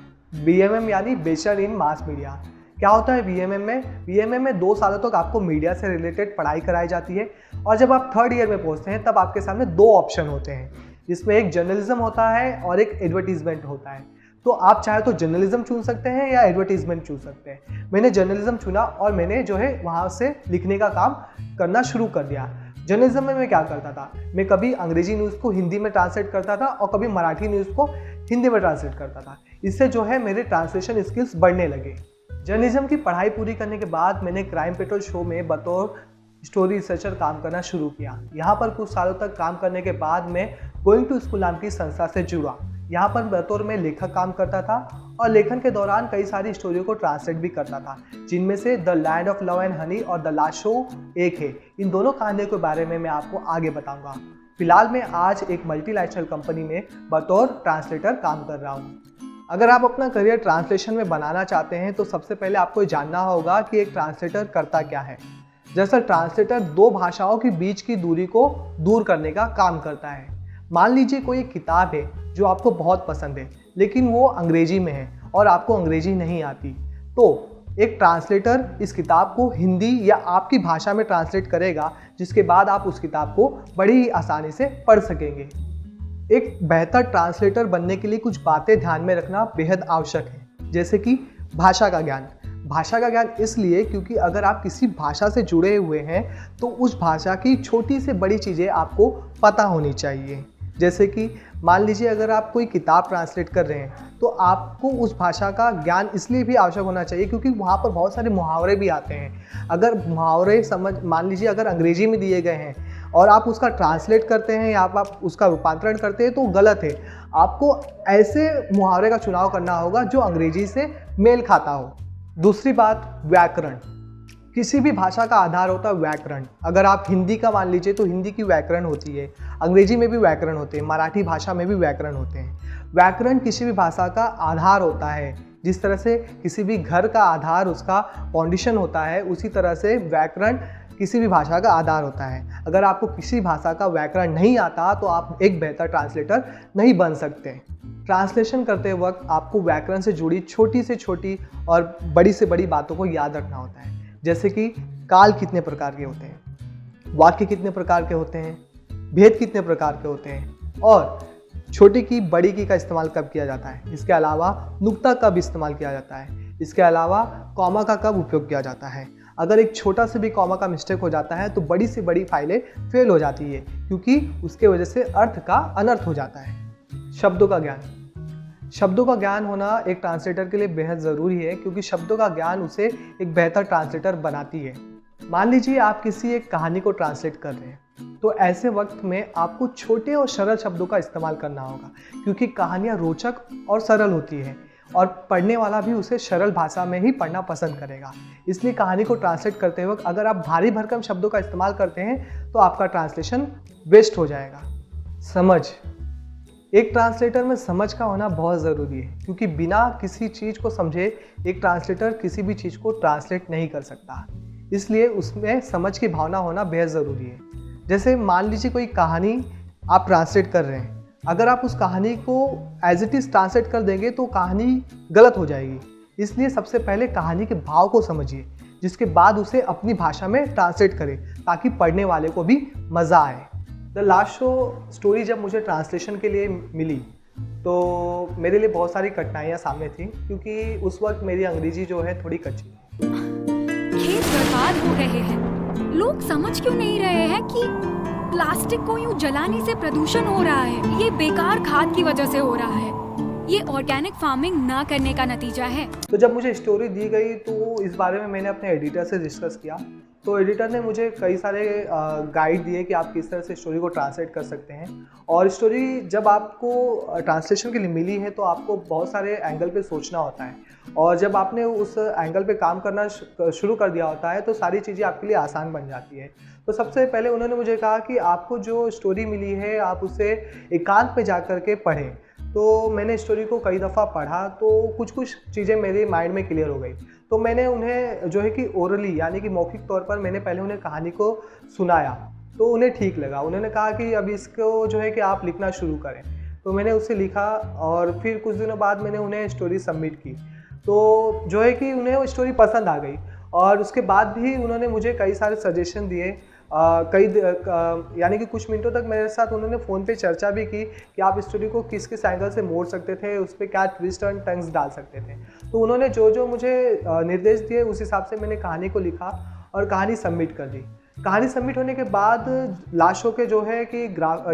BMM यानी बैचलर इन मास मीडिया। क्या होता है BMM में? BMM में 2 सालों तक आपको मीडिया से रिलेटेड पढ़ाई कराई जाती है, और जब आप 3rd ईयर में पहुंचते हैं तब आपके सामने 2 ऑप्शन होते हैं, जिसमें एक जर्नलिज्म होता है और एक एडवर्टीजमेंट होता है। तो आप चाहे तो जर्नलिज्म चुन सकते हैं या एडवर्टीजमेंट चुन सकते हैं। मैंने जर्नलिज्म चुना और मैंने जो है वहाँ से लिखने का काम करना शुरू कर दिया। जर्नलिज्म में मैं क्या करता था, मैं कभी अंग्रेजी न्यूज़ को हिंदी में ट्रांसलेट करता था और कभी मराठी न्यूज़ को हिंदी में ट्रांसलेट करता था। इससे जो है मेरे ट्रांसलेशन स्किल्स बढ़ने लगे। जर्नलिज्म की पढ़ाई पूरी करने के बाद मैंने क्राइम पेट्रोल शो में बतौर स्टोरी रिसर्चर काम करना शुरू किया। यहाँ पर कुछ सालों तक काम करने के बाद मैं गोइंग टू स्कूल नाम की संस्था से जुड़ा। यहाँ पर बतौर में लेखक काम करता था और लेखन के दौरान कई सारी स्टोरियों को ट्रांसलेट भी करता था, जिनमें से the land of love and honey और द लास्ट शो एक है। इन दोनों कहानियों के बारे में मैं आपको आगे बताऊंगा। फिलहाल मैं आज एक मल्टीनेशनल कंपनी में बतौर ट्रांसलेटर काम कर रहा हूँ। अगर आप अपना करियर ट्रांसलेशन में बनाना चाहते हैं तो सबसे पहले आपको जानना होगा कि एक ट्रांसलेटर करता क्या है। दरअसल ट्रांसलेटर 2 भाषाओं के बीच की दूरी को दूर करने का काम करता है। मान लीजिए कोई एक किताब है जो आपको बहुत पसंद है, लेकिन वो अंग्रेजी में है और आपको अंग्रेजी नहीं आती, तो एक ट्रांसलेटर इस किताब को हिंदी या आपकी भाषा में ट्रांसलेट करेगा, जिसके बाद आप उस किताब को बड़ी ही आसानी से पढ़ सकेंगे। एक बेहतर ट्रांसलेटर बनने के लिए कुछ बातें ध्यान में रखना बेहद आवश्यक है, जैसे कि भाषा का ज्ञान। भाषा का ज्ञान इसलिए क्योंकि अगर आप किसी भाषा से जुड़े हुए हैं तो उस भाषा की छोटी से बड़ी चीज़ें आपको पता होनी चाहिए। जैसे कि मान लीजिए अगर आप कोई किताब ट्रांसलेट कर रहे हैं तो आपको उस भाषा का ज्ञान इसलिए भी आवश्यक होना चाहिए क्योंकि वहाँ पर बहुत सारे मुहावरे भी आते हैं। अगर मुहावरे मान लीजिए अगर अंग्रेजी में दिए गए हैं और आप उसका ट्रांसलेट करते हैं या आप उसका रूपांतरण करते हैं तो गलत है। आपको ऐसे मुहावरे का चुनाव करना होगा जो अंग्रेजी से मेल खाता हो। दूसरी बात, व्याकरण। किसी भी भाषा का आधार होता है व्याकरण। अगर आप हिंदी का मान लीजिए तो हिंदी की व्याकरण होती है, अंग्रेजी में भी व्याकरण होते हैं, मराठी भाषा में भी व्याकरण होते हैं। व्याकरण किसी भी भाषा का आधार होता है। जिस तरह से किसी भी घर का आधार उसका फाउंडेशन होता है, उसी तरह से व्याकरण किसी भी भाषा का आधार होता है। अगर आपको किसी भाषा का व्याकरण नहीं आता तो आप एक बेहतर ट्रांसलेटर नहीं बन सकते। ट्रांसलेशन करते वक्त आपको व्याकरण से जुड़ी छोटी से छोटी और बड़ी से बड़ी बातों को याद रखना होता है, जैसे कि काल कितने प्रकार के होते हैं, वाक्य कितने प्रकार के होते हैं, भेद कितने प्रकार के होते हैं और छोटी की बड़ी की का इस्तेमाल कब किया जाता है। इसके अलावा नुक्ता कब इस्तेमाल किया जाता है। इसके अलावा कॉमा का कब उपयोग किया जाता है। अगर एक छोटा से भी कॉमा का मिस्टेक हो जाता है तो बड़ी से बड़ी फाइलें फेल हो जाती है क्योंकि उसके वजह से अर्थ का अनर्थ हो जाता है। शब्दों का ज्ञान। शब्दों का ज्ञान होना एक ट्रांसलेटर के लिए बेहद ज़रूरी है क्योंकि शब्दों का ज्ञान उसे एक बेहतर ट्रांसलेटर बनाती है। मान लीजिए आप किसी एक कहानी को ट्रांसलेट कर रहे हैं तो ऐसे वक्त में आपको छोटे और सरल शब्दों का इस्तेमाल करना होगा क्योंकि कहानियाँ रोचक और सरल होती हैं और पढ़ने वाला भी उसे सरल भाषा में ही पढ़ना पसंद करेगा। इसलिए कहानी को ट्रांसलेट करते वक्त अगर आप भारी भरकम शब्दों का इस्तेमाल करते हैं तो आपका ट्रांसलेशन वेस्ट हो जाएगा। समझ। एक ट्रांसलेटर में समझ का होना बहुत ज़रूरी है क्योंकि बिना किसी चीज़ को समझे एक ट्रांसलेटर किसी भी चीज़ को ट्रांसलेट नहीं कर सकता। इसलिए उसमें समझ की भावना होना बेहद ज़रूरी है। जैसे मान लीजिए कोई कहानी आप ट्रांसलेट कर रहे हैं, अगर आप उस कहानी को एज इट इज़ ट्रांसलेट कर देंगे तो कहानी गलत हो जाएगी। इसलिए सबसे पहले कहानी के भाव को समझिए, जिसके बाद उसे अपनी भाषा में ट्रांसलेट करें ताकि पढ़ने वाले को भी मज़ा आए। द लास्ट शो स्टोरी जब मुझे ट्रांसलेशन के लिए मिली तो मेरे लिए बहुत सारी कठिनाइयाँ सामने थी क्योंकि उस वक्त मेरी अंग्रेजी जो है थोड़ी कच्ची थी। खेत बर्बाद हो रहे हैं। लोग समझ क्यों नहीं रहे हैं कि प्लास्टिक को यूं जलाने से प्रदूषण हो रहा है। ये बेकार खाद की वजह से हो रहा है। ये ऑर्गेनिक फार्मिंग ना करने का नतीजा है। तो जब मुझे स्टोरी दी गई तो इस बारे में मैंने अपने एडिटर से डिस्कस किया। तो एडिटर ने मुझे कई सारे गाइड दिए कि आप किस तरह से स्टोरी को ट्रांसलेट कर सकते हैं। और स्टोरी जब आपको ट्रांसलेशन के लिए मिली है तो आपको बहुत सारे एंगल पे सोचना होता है और जब आपने उस एंगल पे काम करना शुरू कर दिया होता है तो सारी चीज़ें आपके लिए आसान बन जाती है। तो सबसे पहले उन्होंने मुझे कहा कि आपको जो स्टोरी मिली है आप उसे एकांत पे जा कर के पढ़ें। तो मैंने स्टोरी को कई दफ़ा पढ़ा तो कुछ चीज़ें मेरे माइंड में क्लियर हो गई। तो मैंने उन्हें जो है कि ओरली यानी कि मौखिक तौर पर मैंने पहले उन्हें कहानी को सुनाया तो उन्हें ठीक लगा। उन्होंने कहा कि अब इसको जो है कि आप लिखना शुरू करें। तो मैंने उसे लिखा और फिर कुछ दिनों बाद मैंने उन्हें स्टोरी सबमिट की। तो जो है कि उन्हें वो स्टोरी पसंद आ गई और उसके बाद भी उन्होंने मुझे कई सारे सजेशन दिए। यानी कि कुछ मिनटों तक मेरे साथ उन्होंने फ़ोन पे चर्चा भी की कि आप स्टोरी को किस किस एंगल से मोड़ सकते थे, उस पर क्या ट्विस्ट एंड टर्न्स डाल सकते थे। तो उन्होंने जो मुझे निर्देश दिए उस हिसाब से मैंने कहानी को लिखा और कहानी सबमिट कर दी। कहानी सबमिट होने के बाद लास्ट शो के जो है कि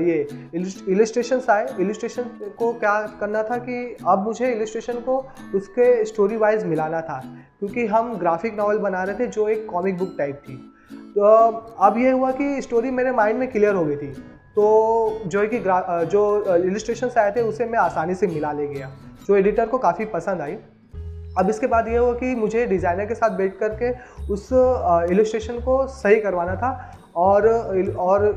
ये इलस्ट्रेशंस आए। इलस्ट्रेशन को क्या करना था कि अब मुझे इलस्ट्रेशन को उसके स्टोरी वाइज मिलाना था क्योंकि हम ग्राफिक नॉवल बना रहे थे जो एक कॉमिक बुक टाइप थी। तो अब ये हुआ कि स्टोरी मेरे माइंड में क्लियर हो गई थी तो जो है कि जो इलस्ट्रेशंस आए थे उसे मैं आसानी से मिला ले गया, जो एडिटर को काफ़ी पसंद आई। अब इसके बाद ये हुआ कि मुझे डिज़ाइनर के साथ बैठ करके उस इलस्ट्रेशन को सही करवाना था और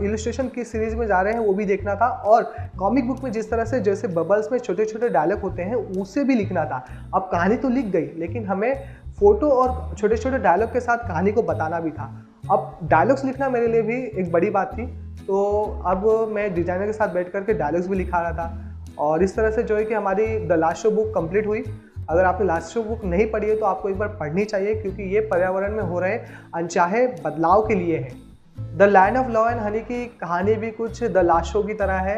इलस्ट्रेशन किस सीरीज़ में जा रहे हैं वो भी देखना था और कॉमिक बुक में जिस तरह से जैसे बबल्स में छोटे छोटे डायलॉग होते हैं उसे भी लिखना था। अब कहानी तो लिख गई लेकिन हमें फ़ोटो और छोटे छोटे डायलॉग के साथ कहानी को बताना भी था। अब डायलॉग्स लिखना मेरे लिए भी एक बड़ी बात थी तो अब मैं डिज़ाइनर के साथ बैठ करके डायलॉग्स भी लिखा रहा था और इस तरह से जो है कि हमारी the last show book complete हुई। अगर आपने लास्ट शो बुक नहीं पढ़ी है तो आपको एक बार पढ़नी चाहिए क्योंकि ये पर्यावरण में हो रहे अनचाहे बदलाव के लिए है। The land of love and honey की कहानी भी कुछ द लास्ट शो की तरह है।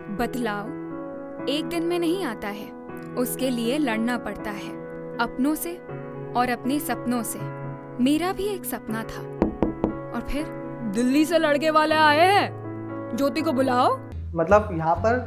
बदलाव एक दिन में नहीं आता है, उसके लिए लड़ना पड़ता है, अपनों से और अपने सपनों से। मेरा भी एक सपना था। और फिर दिल्ली से लड़के वाले आए हैं, ज्योति को बुलाओ। मतलब यहाँ पर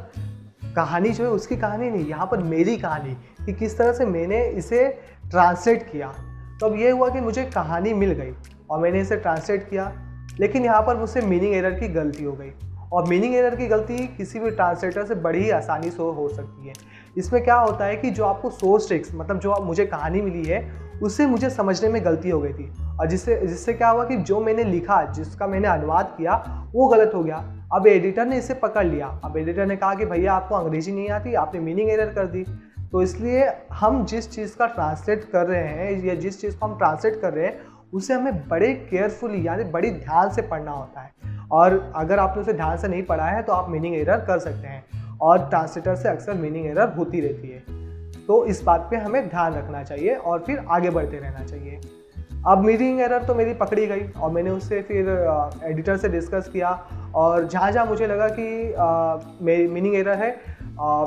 कहानी जो है उसकी कहानी नहीं, यहाँ पर मेरी कहानी कि किस तरह से मैंने इसे ट्रांसलेट किया। तो अब ये हुआ कि मुझे कहानी मिल गई और मैंने इसे ट्रांसलेट किया, लेकिन यहाँ पर मुझसे मीनिंग एरर की गलती हो गई। और मीनिंग एरर की गलती किसी भी ट्रांसलेटर से बड़ी ही आसानी से हो सकती है। इसमें क्या होता है कि जो आपको सोर्स टेक्स्ट, मतलब जो मुझे कहानी मिली है, उससे मुझे समझने में गलती हो गई थी, और जिससे क्या हुआ कि जो मैंने लिखा, जिसका मैंने अनुवाद किया, वो गलत हो गया। अब एडिटर ने इसे पकड़ लिया। अब एडिटर ने कहा कि भैया आपको अंग्रेजी नहीं आती, आपने मीनिंग एरर कर दी। तो इसलिए हम जिस चीज़ का ट्रांसलेट कर रहे हैं या जिस चीज़ को हम ट्रांसलेट कर रहे हैं उसे हमें बड़े केयरफुली यानी बड़ी ध्यान से पढ़ना होता है। और अगर आपने उसे ध्यान से नहीं पढ़ा है तो आप मीनिंग एरर कर सकते हैं, और ट्रांसलेटर से अक्सर मीनिंग एरर होती रहती है। तो इस बात पे हमें ध्यान रखना चाहिए और फिर आगे बढ़ते रहना चाहिए। अब मीनिंग एरर तो मेरी पकड़ी गई और मैंने उससे फिर एडिटर से डिस्कस किया, और जहाँ जहाँ मुझे लगा कि मेरी मीनिंग एरर है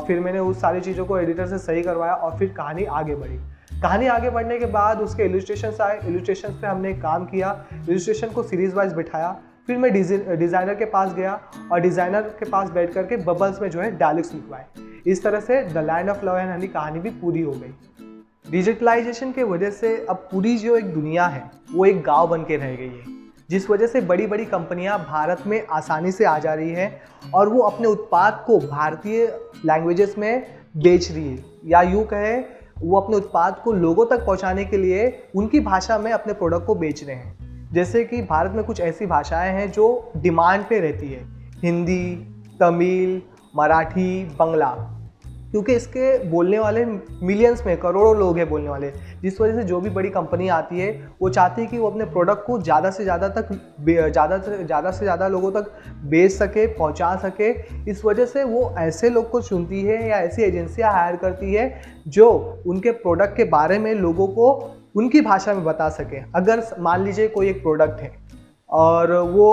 फिर मैंने उस सारी चीज़ों को एडिटर से सही करवाया और फिर कहानी आगे बढ़ी। कहानी आगे बढ़ने के बाद उसके इलस्ट्रेशंस आए, इलस्ट्रेशंस पे हमने काम किया, इलस्ट्रेशन को सीरीज़ वाइज बिठाया। फिर मैं डिज़ाइनर के पास गया और डिज़ाइनर के पास बैठ करके बबल्स में जो है डायलॉग्स लिखवाए। इस तरह से the land of love and honey कहानी भी पूरी हो गई। डिजिटलाइजेशन के वजह से अब पूरी जो एक दुनिया है वो एक गांव बन के रह गई है, जिस वजह से बड़ी बड़ी कंपनियां भारत में आसानी से आ जा रही है और वो अपने उत्पाद को भारतीय लैंग्वेजेस में बेच रही है, या यूँ कहे वो अपने उत्पाद को लोगों तक पहुंचाने के लिए उनकी भाषा में अपने प्रोडक्ट को बेच रहे हैं। जैसे कि भारत में कुछ ऐसी भाषाएं हैं जो डिमांड पे रहती है, हिंदी, तमिल, मराठी, बांग्ला, क्योंकि इसके बोलने वाले मिलियंस में, करोड़ों लोग हैं बोलने वाले, जिस वजह से जो भी बड़ी कंपनी आती है वो चाहती है कि वो अपने प्रोडक्ट को ज़्यादा से ज़्यादा लोगों तक बेच सके, पहुंचा सके। इस वजह से वो ऐसे लोग को चुनती है या ऐसी एजेंसियां हायर करती है जो उनके प्रोडक्ट के बारे में लोगों को उनकी भाषा में बता सके। अगर मान लीजिए कोई एक प्रोडक्ट है और वो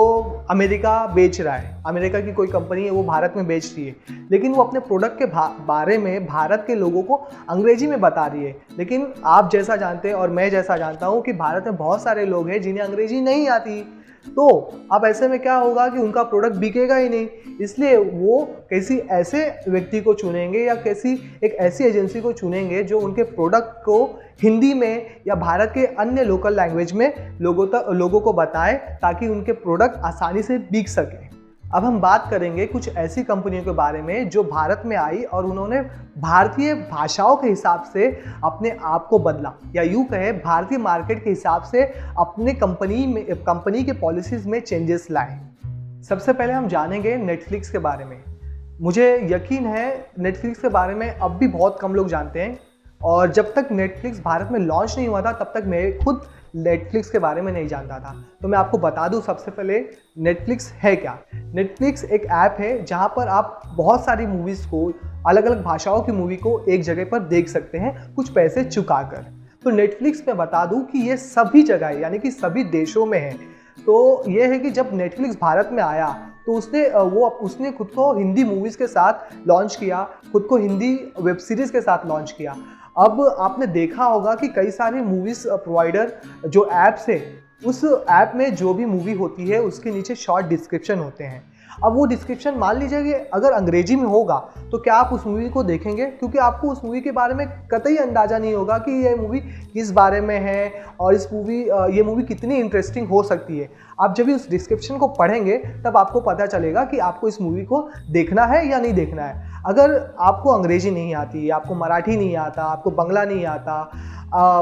अमेरिका बेच रहा है, अमेरिका की कोई कंपनी है वो भारत में बेच रही है, लेकिन वो अपने प्रोडक्ट के बारे में भारत के लोगों को अंग्रेजी में बता रही है। लेकिन आप जैसा जानते हैं और मैं जैसा जानता हूँ कि भारत में बहुत सारे लोग हैं जिन्हें अंग्रेजी नहीं आती, तो अब ऐसे में क्या होगा कि उनका प्रोडक्ट बिकेगा ही नहीं। इसलिए वो किसी ऐसे व्यक्ति को चुनेंगे या किसी एक ऐसी एजेंसी को चुनेंगे जो उनके प्रोडक्ट को हिंदी में या भारत के अन्य लोकल लैंग्वेज में लोगों को बताएं, ताकि उनके प्रोडक्ट आसानी से बिक सके। अब हम बात करेंगे कुछ ऐसी कंपनियों के बारे में जो भारत में आई और उन्होंने भारतीय भाषाओं के हिसाब से अपने आप को बदला, या यूँ कहे भारतीय मार्केट के हिसाब से अपने कंपनी के पॉलिसीज़ में चेंजेस लाए। सबसे पहले हम जानेंगे नेटफ्लिक्स के बारे में। मुझे यकीन है नेटफ्लिक्स के बारे में अब भी बहुत कम लोग जानते हैं, और जब तक नेटफ्लिक्स भारत में लॉन्च नहीं हुआ था तब तक मैं खुद नेटफ्लिक्स के बारे में नहीं जानता था। तो मैं आपको बता दूं सबसे पहले नेटफ्लिक्स है क्या। नेटफ्लिक्स एक ऐप है जहां पर आप बहुत सारी मूवीज़ को, अलग अलग भाषाओं की मूवी को एक जगह पर देख सकते हैं कुछ पैसे चुकाकर। तो नेटफ्लिक्स में बता दूं कि ये सभी जगह यानी कि सभी देशों में है। तो ये है कि जब नेटफ्लिक्स भारत में आया तो उसने खुद को हिंदी मूवीज़ के साथ लॉन्च किया, खुद को हिंदी वेब सीरीज़ के साथ लॉन्च किया। अब आपने देखा होगा कि कई सारे मूवीज़ प्रोवाइडर जो ऐप्स है, उस ऐप में जो भी मूवी होती है उसके नीचे शॉर्ट डिस्क्रिप्शन होते हैं। अब वो डिस्क्रिप्शन मान लीजिए कि अगर अंग्रेजी में होगा तो क्या आप उस मूवी को देखेंगे, क्योंकि आपको उस मूवी के बारे में कतई अंदाज़ा नहीं होगा कि ये मूवी किस बारे में है और ये मूवी कितनी इंटरेस्टिंग हो सकती है। आप जब भी उस डिस्क्रिप्शन को पढ़ेंगे तब आपको पता चलेगा कि आपको इस मूवी को देखना है या नहीं देखना है। अगर आपको अंग्रेजी नहीं आती, आपको मराठी नहीं आता, आपको बांग्ला नहीं आता,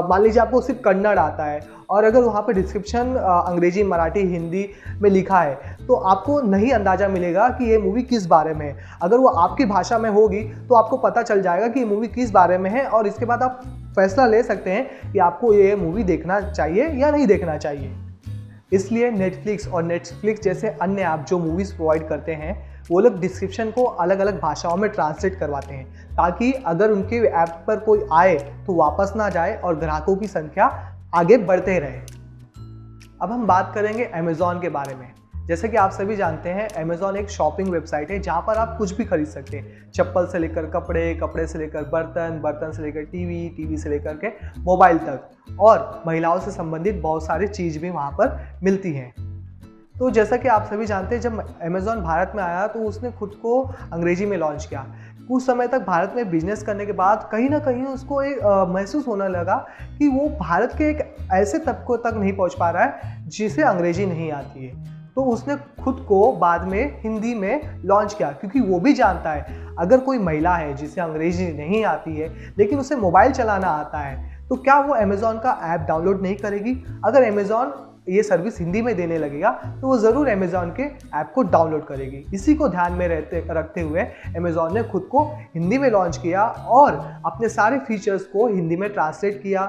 मान लीजिए आपको सिर्फ कन्नड़ आता है, और अगर वहाँ पे डिस्क्रिप्शन अंग्रेजी, मराठी, हिंदी में लिखा है तो आपको नहीं अंदाज़ा मिलेगा कि ये मूवी किस बारे में है। अगर वो आपकी भाषा में होगी तो आपको पता चल जाएगा कि ये मूवी किस बारे में है, और इसके बाद आप फैसला ले सकते हैं कि आपको ये मूवी देखना चाहिए या नहीं देखना चाहिए। इसलिए नेटफ्लिक्स और नेटफ्लिक्स जैसे अन्य ऐप जो मूवीज़ प्रोवाइड करते हैं वो लोग डिस्क्रिप्शन को अलग अलग भाषाओं में ट्रांसलेट करवाते हैं, ताकि अगर उनके ऐप पर कोई आए तो वापस ना जाए और ग्राहकों की संख्या आगे बढ़ते रहे। अब हम बात करेंगे अमेज़ॉन के बारे में। जैसे कि आप सभी जानते हैं अमेज़ॉन एक शॉपिंग वेबसाइट है जहाँ पर आप कुछ भी खरीद सकते हैं। चप्पल से लेकर कपड़े, कपड़े से लेकर बर्तन, बर्तन से लेकर टीवी, टीवी से लेकर के मोबाइल तक, और महिलाओं से संबंधित बहुत सारी चीज़ भी वहाँ पर मिलती हैं। तो जैसा कि आप सभी जानते हैं, जब अमेज़ॉन भारत में आया तो उसने खुद को अंग्रेजी में लॉन्च किया। कुछ समय तक भारत में बिजनेस करने के बाद कहीं ना कहीं उसको एक महसूस होने लगा कि वो भारत के एक ऐसे तबकों तक नहीं पहुंच पा रहा है जिसे अंग्रेजी नहीं आती है। तो उसने खुद को बाद में हिंदी में लॉन्च किया, क्योंकि वो भी जानता है अगर कोई महिला है जिसे अंग्रेजी नहीं आती है लेकिन उसे मोबाइल चलाना आता है, तो क्या वो अमेज़ॉन का ऐप डाउनलोड नहीं करेगी? अगर अमेज़ॉन ये सर्विस हिंदी में देने लगेगा तो वो ज़रूर अमेज़ॉन के ऐप को डाउनलोड करेगी। इसी को ध्यान में रखते हुए अमेज़ॉन ने खुद को हिंदी में लॉन्च किया और अपने सारे फीचर्स को हिंदी में ट्रांसलेट किया।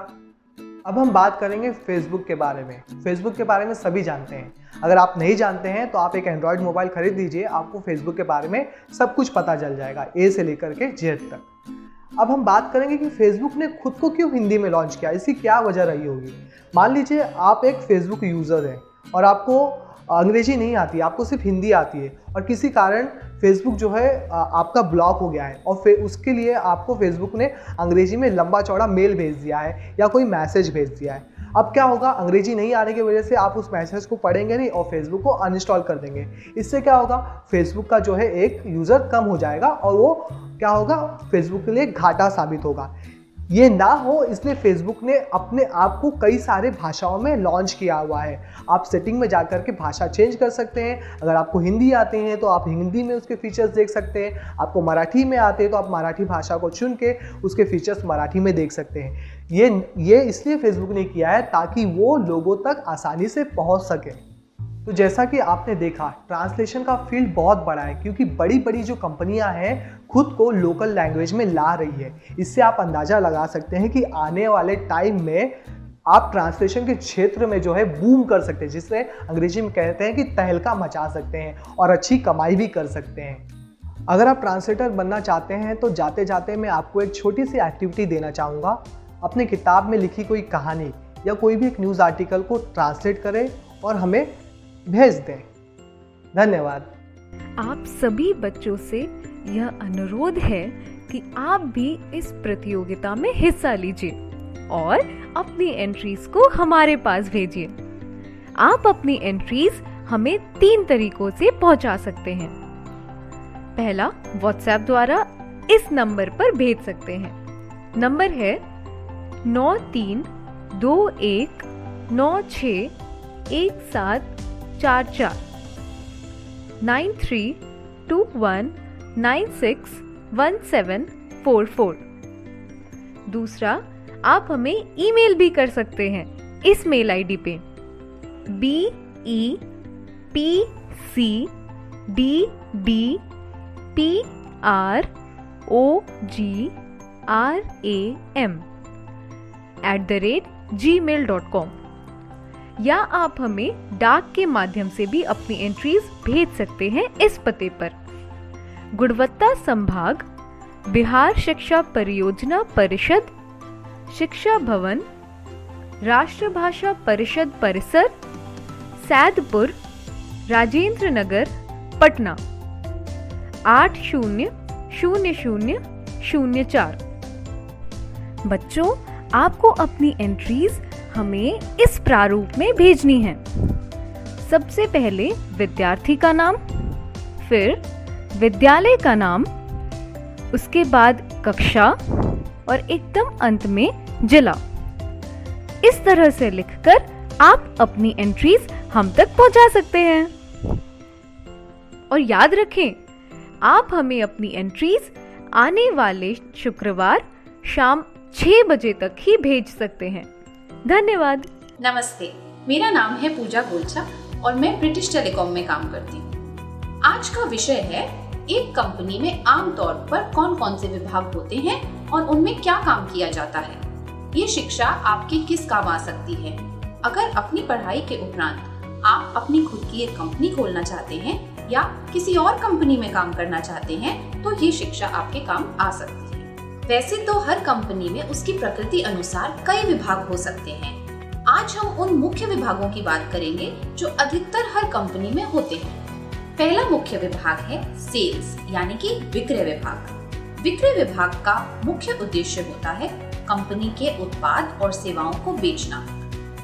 अब हम बात करेंगे फेसबुक के बारे में। फेसबुक के बारे में सभी जानते हैं। अगर आप नहीं जानते हैं तो आप एक एंड्रॉयड मोबाइल खरीद लीजिए, आपको फेसबुक के बारे में सब कुछ पता चल जाएगा, ए से लेकर के जेड तक। अब हम बात करेंगे कि फेसबुक ने खुद को क्यों हिंदी में लॉन्च किया, इसकी क्या वजह रही होगी। मान लीजिए आप एक फेसबुक यूज़र हैं और आपको अंग्रेजी नहीं आती, आपको सिर्फ हिंदी आती है, और किसी कारण फेसबुक जो है आपका ब्लॉक हो गया है, और फिर उसके लिए आपको फेसबुक ने अंग्रेजी में लंबा चौड़ा मेल भेज दिया है या कोई मैसेज भेज दिया है। अब क्या होगा, अंग्रेजी नहीं आने की वजह से आप उस मैसेज को पढ़ेंगे नहीं और फेसबुक को अनइंस्टॉल कर देंगे। इससे क्या होगा, फेसबुक का जो है एक यूज़र कम हो जाएगा और वो क्या होगा, फेसबुक के लिए घाटा साबित होगा। ये ना हो इसलिए फेसबुक ने अपने आप को कई सारे भाषाओं में लॉन्च किया हुआ है। आप सेटिंग में जाकर के भाषा चेंज कर सकते हैं। अगर आपको हिंदी आते हैं तो आप हिंदी में उसके फीचर्स देख सकते हैं, आपको मराठी में आते हैं तो आप मराठी भाषा को चुन के उसके फीचर्स मराठी में देख सकते हैं। ये इसलिए फेसबुक ने किया है ताकि वो लोगों तक आसानी से पहुंच सके। तो जैसा कि आपने देखा, ट्रांसलेशन का फील्ड बहुत बड़ा है, क्योंकि बड़ी बड़ी जो कंपनियां हैं खुद को लोकल लैंग्वेज में ला रही है। इससे आप अंदाज़ा लगा सकते हैं कि आने वाले टाइम में आप ट्रांसलेशन के क्षेत्र में जो है बूम कर सकते हैं, जिससे अंग्रेजी में कहते हैं कि तहलका मचा सकते हैं और अच्छी कमाई भी कर सकते हैं। अगर आप ट्रांसलेटर बनना चाहते हैं तो जाते जाते मैं आपको एक छोटी सी एक्टिविटी देना चाहूँगा। अपने किताब में लिखी कोई कहानी या कोई भी एक न्यूज़ आर्टिकल को ट्रांसलेट करें और हमें भेज दें। धन्यवाद। आप सभी बच्चों से यह अनुरोध है कि आप भी इस प्रतियोगिता में हिस्सा लीजिए और अपनी एंट्रीज को हमारे पास भेजिए। आप अपनी एंट्रीज हमें 3 तरीकों से पहुंचा सकते हैं। पहला, व्हाट्सएप द्वारा इस नंबर पर भेज सकते हैं। नंबर है 9321961744 9321961744। दूसरा, आप हमें ईमेल भी कर सकते हैं इस मेल आईडी पे BEPCDPROGRAM@gmail.com, या आप हमें डाक के माध्यम से भी अपनी एंट्रीज भेज सकते हैं इस पते पर। गुणवत्ता संभाग, बिहार शिक्षा परियोजना परिषद, शिक्षा भवन, राष्ट्रभाषा परिषद परिसर, सैदपुर, राजेंद्र नगर, पटना 800004। बच्चों, आपको अपनी एंट्रीज हमें इस प्रारूप में भेजनी है। सबसे पहले विद्यार्थी का नाम, फिर विद्यालय का नाम, उसके बाद कक्षा और एकदम अंत में जिला। इस तरह से लिखकर आप अपनी एंट्रीज हम तक पहुंचा सकते हैं। और याद रखें, आप हमें अपनी एंट्रीज आने वाले शुक्रवार शाम 6 बजे तक ही भेज सकते हैं। धन्यवाद। नमस्ते, मेरा नाम है पूजा गोलचा और मैं ब्रिटिश टेलीकॉम में काम करती हूँ। आज का विषय है एक कंपनी में आमतौर पर कौन कौन से विभाग होते हैं और उनमें क्या काम किया जाता है। ये शिक्षा आपके किस काम आ सकती है। अगर अपनी पढ़ाई के उपरांत आप अपनी खुद की एक कंपनी खोलना चाहते हैं या किसी और कंपनी में काम करना चाहते हैं तो ये शिक्षा आपके काम आ सकती है। वैसे तो हर कंपनी में उसकी प्रकृति अनुसार कई विभाग हो सकते हैं। आज हम उन मुख्य विभागों की बात करेंगे जो अधिकतर हर कंपनी में होते हैं। पहला मुख्य विभाग है सेल्स यानी कि विक्रय विभाग। विक्रय विभाग का मुख्य उद्देश्य होता है कंपनी के उत्पाद और सेवाओं को बेचना।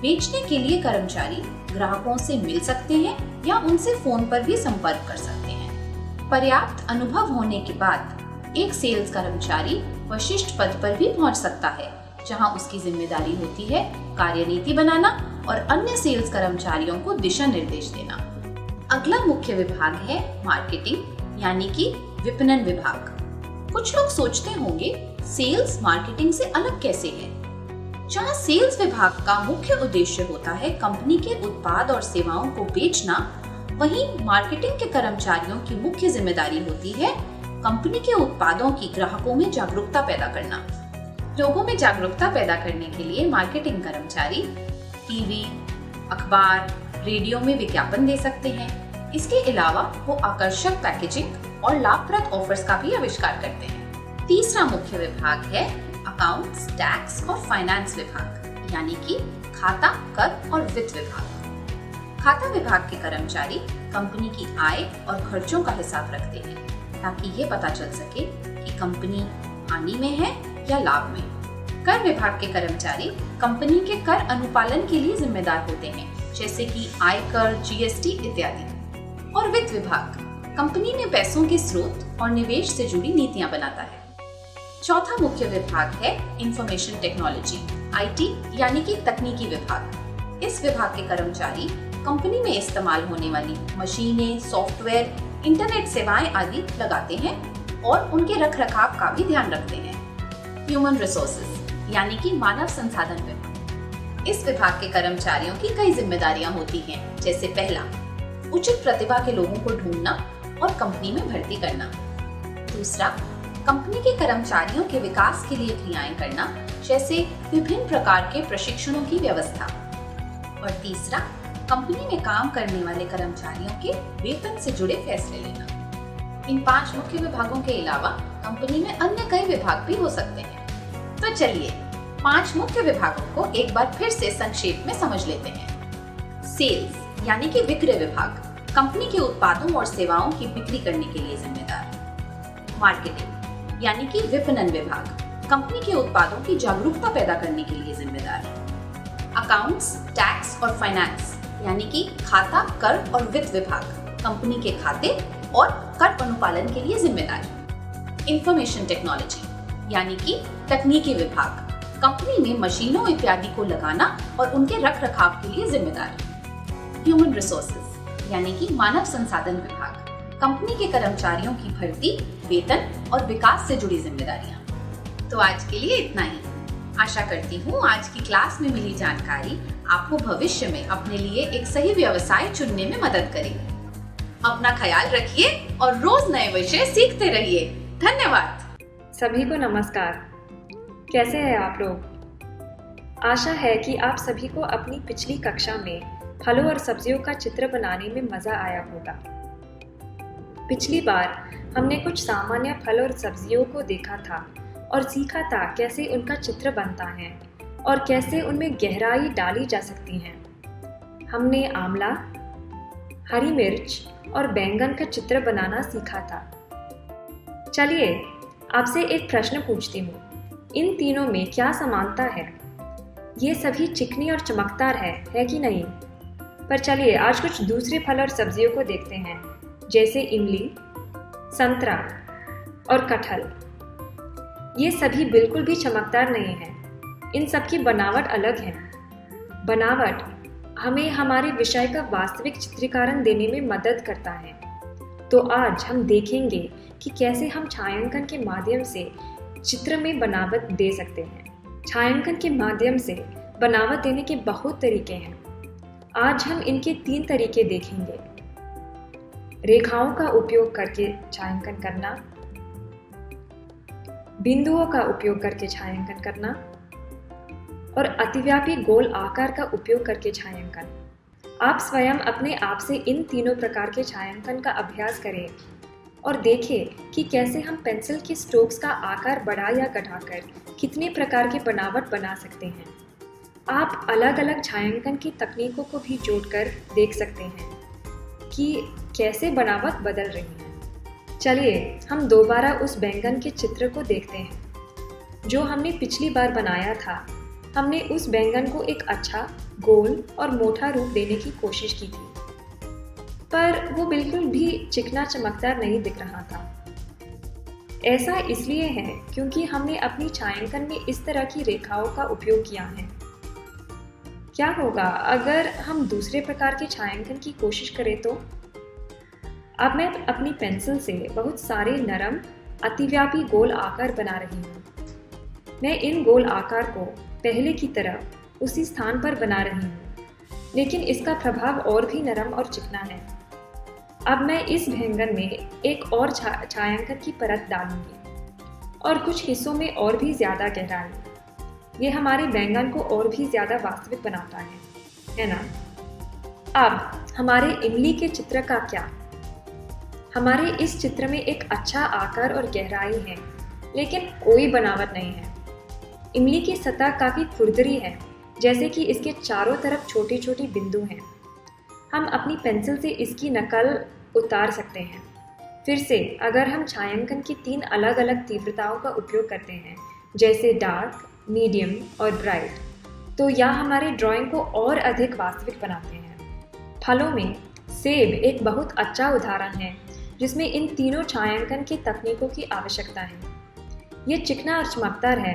बेचने के लिए कर्मचारी ग्राहकों से मिल सकते हैं या उनसे फोन पर भी संपर्क कर सकते हैं। पर्याप्त अनुभव होने के बाद एक सेल्स कर्मचारी विशिष्ट पद पर भी पहुंच सकता है, जहां उसकी जिम्मेदारी होती है कार्यनीति बनाना और अन्य सेल्स कर्मचारियों को दिशा निर्देश देना। अगला मुख्य विभाग है मार्केटिंग यानी कि विपणन विभाग। कुछ लोग सोचते होंगे सेल्स मार्केटिंग से अलग कैसे है। जहां सेल्स विभाग का मुख्य उद्देश्य होता है कंपनी के उत्पाद और सेवाओं को बेचना, वहीं मार्केटिंग के कर्मचारियों की मुख्य जिम्मेदारी होती है कंपनी के उत्पादों की ग्राहकों में जागरूकता पैदा करना। लोगों में जागरूकता पैदा करने के लिए मार्केटिंग कर्मचारी टीवी, अखबार, रेडियो में विज्ञापन दे सकते हैं। इसके अलावा वो आकर्षक पैकेजिंग और लाभप्रद ऑफर्स का भी आविष्कार करते हैं। तीसरा मुख्य विभाग है अकाउंट्स, टैक्स और फाइनेंस विभाग यानी कि खाता, कर और वित्त विभाग। खाता विभाग के कर्मचारी कंपनी की आय और खर्चों का हिसाब रखते हैं ताकि ये पता चल सके कि कंपनी हानि में है या लाभ में। कर विभाग के कर्मचारी कंपनी के कर अनुपालन के लिए जिम्मेदार होते हैं, जैसे कि आयकर, जीएसटी इत्यादि। और वित्त विभाग कंपनी में पैसों के स्रोत और निवेश से जुड़ी नीतियां बनाता है। चौथा मुख्य विभाग है इंफॉर्मेशन टेक्नोलॉजी आईटी यानी कि तकनीकी विभाग। इस विभाग के कर्मचारी कंपनी में इस्तेमाल होने वाली मशीनें, सॉफ्टवेयर, इंटरनेट सेवाएं आदि लगाते हैं और उनके रखरखाव का भी ध्यान रखते हैं। ह्यूमन रिसोर्सेज यानी कि मानव संसाधन विभाग। इस विभाग के कर्मचारियों की कई जिम्मेदारियां होती हैं, जैसे पहला, उचित प्रतिभा के लोगों को ढूंढना और कंपनी में भर्ती करना। दूसरा, कंपनी के कर्मचारियों के विकास के लिए क्रियाएं करना, जैसे विभिन्न प्रकार के प्रशिक्षणों की व्यवस्था। और तीसरा, कंपनी में काम करने वाले कर्मचारियों के वेतन से जुड़े फैसले लेना। इन 5 मुख्य विभागों के अलावा कंपनी में अन्य कई विभाग भी हो सकते हैं। तो चलिए 5 मुख्य विभागों को एक बार फिर से संक्षेप में समझ लेते हैं। सेल्स यानी कि विक्रय विभाग कंपनी के उत्पादों और सेवाओं की बिक्री करने के लिए जिम्मेदार। मार्केटिंग यानी कि विपणन विभाग कंपनी के उत्पादों की जागरूकता पैदा करने के लिए जिम्मेदार है। अकाउंट्स, टैक्स और फाइनेंस यानी कि खाता, कर और वित्त विभाग कंपनी के खाते और कर अनुपालन के लिए जिम्मेदार है। इंफॉर्मेशन टेक्नोलॉजी यानी कि तकनीकी विभाग कंपनी में मशीनों इत्यादि को लगाना और उनके रखरखाव के लिए जिम्मेदार है। ह्यूमन रिसोर्सेज यानी कि मानव संसाधन विभाग कंपनी के कर्मचारियों की भर्ती, वेतन और विकास से जुड़ी जिम्मेदारियां। तो आज के लिए इतना ही। आशा करती हूँ आज की क्लास में मिली जानकारी आपको भविष्य में अपने लिए एक सही व्यवसाय चुनने में मदद करेगी। अपना ख्याल रखिए और रोज नए विषय सीखते रहिए। धन्यवाद। सभी को नमस्कार। कैसे हैं आप लोग? आशा है कि आप सभी को अपनी पिछली कक्षा में फलों और सब्जियों का चित्र बनाने में मजा आया होगा। पिछली बार हमने कुछ सामान्य फल और सब्जियों को देखा था और सीखा था कैसे उनका चित्र बनता है और कैसे उनमें गहराई डाली जा सकती है। हमने आंवला, हरी मिर्च और बैंगन का चित्र बनाना सीखा था। चलिए आपसे एक प्रश्न पूछती हूँ, इन तीनों में क्या समानता है? ये सभी चिकनी और चमकदार है कि नहीं? पर चलिए आज कुछ दूसरे फल और सब्जियों को देखते हैं, जैसे इमली, संतरा और कटहल। ये सभी बिल्कुल भी चमकदार नहीं हैं। इन सब की बनावट अलग है। बनावट हमें हमारे विषय का वास्तविक चित्रीकरण देने में मदद करता है। तो आज हम देखेंगे कि कैसे हम छायांकन के माध्यम से चित्र में बनावट दे सकते हैं। छायांकन के माध्यम से बनावट देने के बहुत तरीके हैं। आज हम इनके 3 तरीके देखेंगे। रेखाओं का उपयोग करके छायांकन करना, बिंदुओं का उपयोग करके छायांकन करना और अतिव्यापी गोल आकार का उपयोग करके छायांकन। आप स्वयं अपने आप से इन तीनों प्रकार के छायांकन का अभ्यास करें और देखें कि कैसे हम पेंसिल के स्ट्रोक्स का आकार बढ़ा या घटाकर कितने प्रकार की बनावट बना सकते हैं। आप अलग अलग छायांकन की तकनीकों को भी जोड़कर देख सकते हैं कि कैसे बनावट बदल रही है। चलिए हम दोबारा उस बैंगन के चित्र को देखते हैं जो हमने पिछली बार बनाया था। हमने उस बैंगन को एक अच्छा, गोल और मोटा रूप देने की कोशिश की थी, पर वो बिल्कुल भी चिकना चमकदार नहीं दिख रहा था। ऐसा इसलिए है क्योंकि हमने अपनी छायांकन में इस तरह की रेखाओं का उपयोग किया है। क्या होगा अगर हम दूसरे प्रकार के छायांकन की कोशिश करें तो? अब मैं अपनी पेंसिल से बहुत सारे नरम, अतिव्यापी गोल आकार बना रही हूँ। मैं इन गोल आकार को पहले की तरह उसी स्थान पर बना रही हूँ, लेकिन इसका प्रभाव और भी नरम और चिकना है। अब मैं इस बैंगन में एक और छायांकन की परत डालूंगी और कुछ हिस्सों में और भी ज़्यादा गहराई। ये हमारे बैंगन को और भी ज़्यादा वास्तविक बनाता है ना? अब हमारे इमली के चित्र का क्या? हमारे इस चित्र में एक अच्छा आकार और गहराई है, लेकिन कोई बनावट नहीं है। इमली की सतह काफ़ी खुरदरी है, जैसे कि इसके चारों तरफ छोटे छोटे बिंदु हैं। हम अपनी पेंसिल से इसकी नकल उतार सकते हैं। फिर से अगर हम छायांकन की 3 अलग अलग तीव्रताओं का उपयोग करते हैं, जैसे डार्क, मीडियम और ब्राइट, तो यह हमारे ड्राइंग को और अधिक वास्तविक बनाते हैं। फलों में सेब एक बहुत अच्छा उदाहरण है जिसमें इन तीनों छायांकन की तकनीकों की आवश्यकता है। ये चिकना और चमकदार है,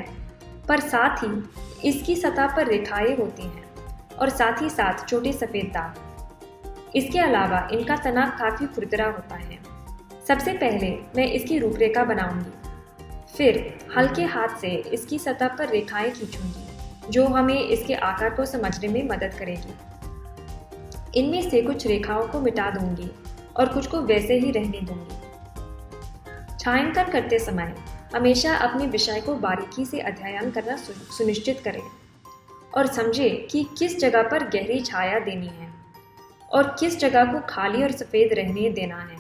पर साथ ही इसकी सतह पर रेखाएं होती हैं और साथ ही साथ छोटे सफ़ेद दाग। इसके अलावा इनका तना काफ़ी खुरदरा होता है। सबसे पहले मैं इसकी रूपरेखा बनाऊंगी, फिर हल्के हाथ से इसकी सतह पर रेखाएं खींचूंगी जो हमें इसके आकार को समझने में मदद करेगी। इनमें से कुछ रेखाओं को मिटा दूंगी और कुछ को वैसे ही रहने दूंगी। छायांकन करते समय हमेशा अपने विषय को बारीकी से अध्ययन करना सुनिश्चित करें और समझें कि किस जगह पर गहरी छाया देनी है और किस जगह को खाली और सफ़ेद रहने देना है।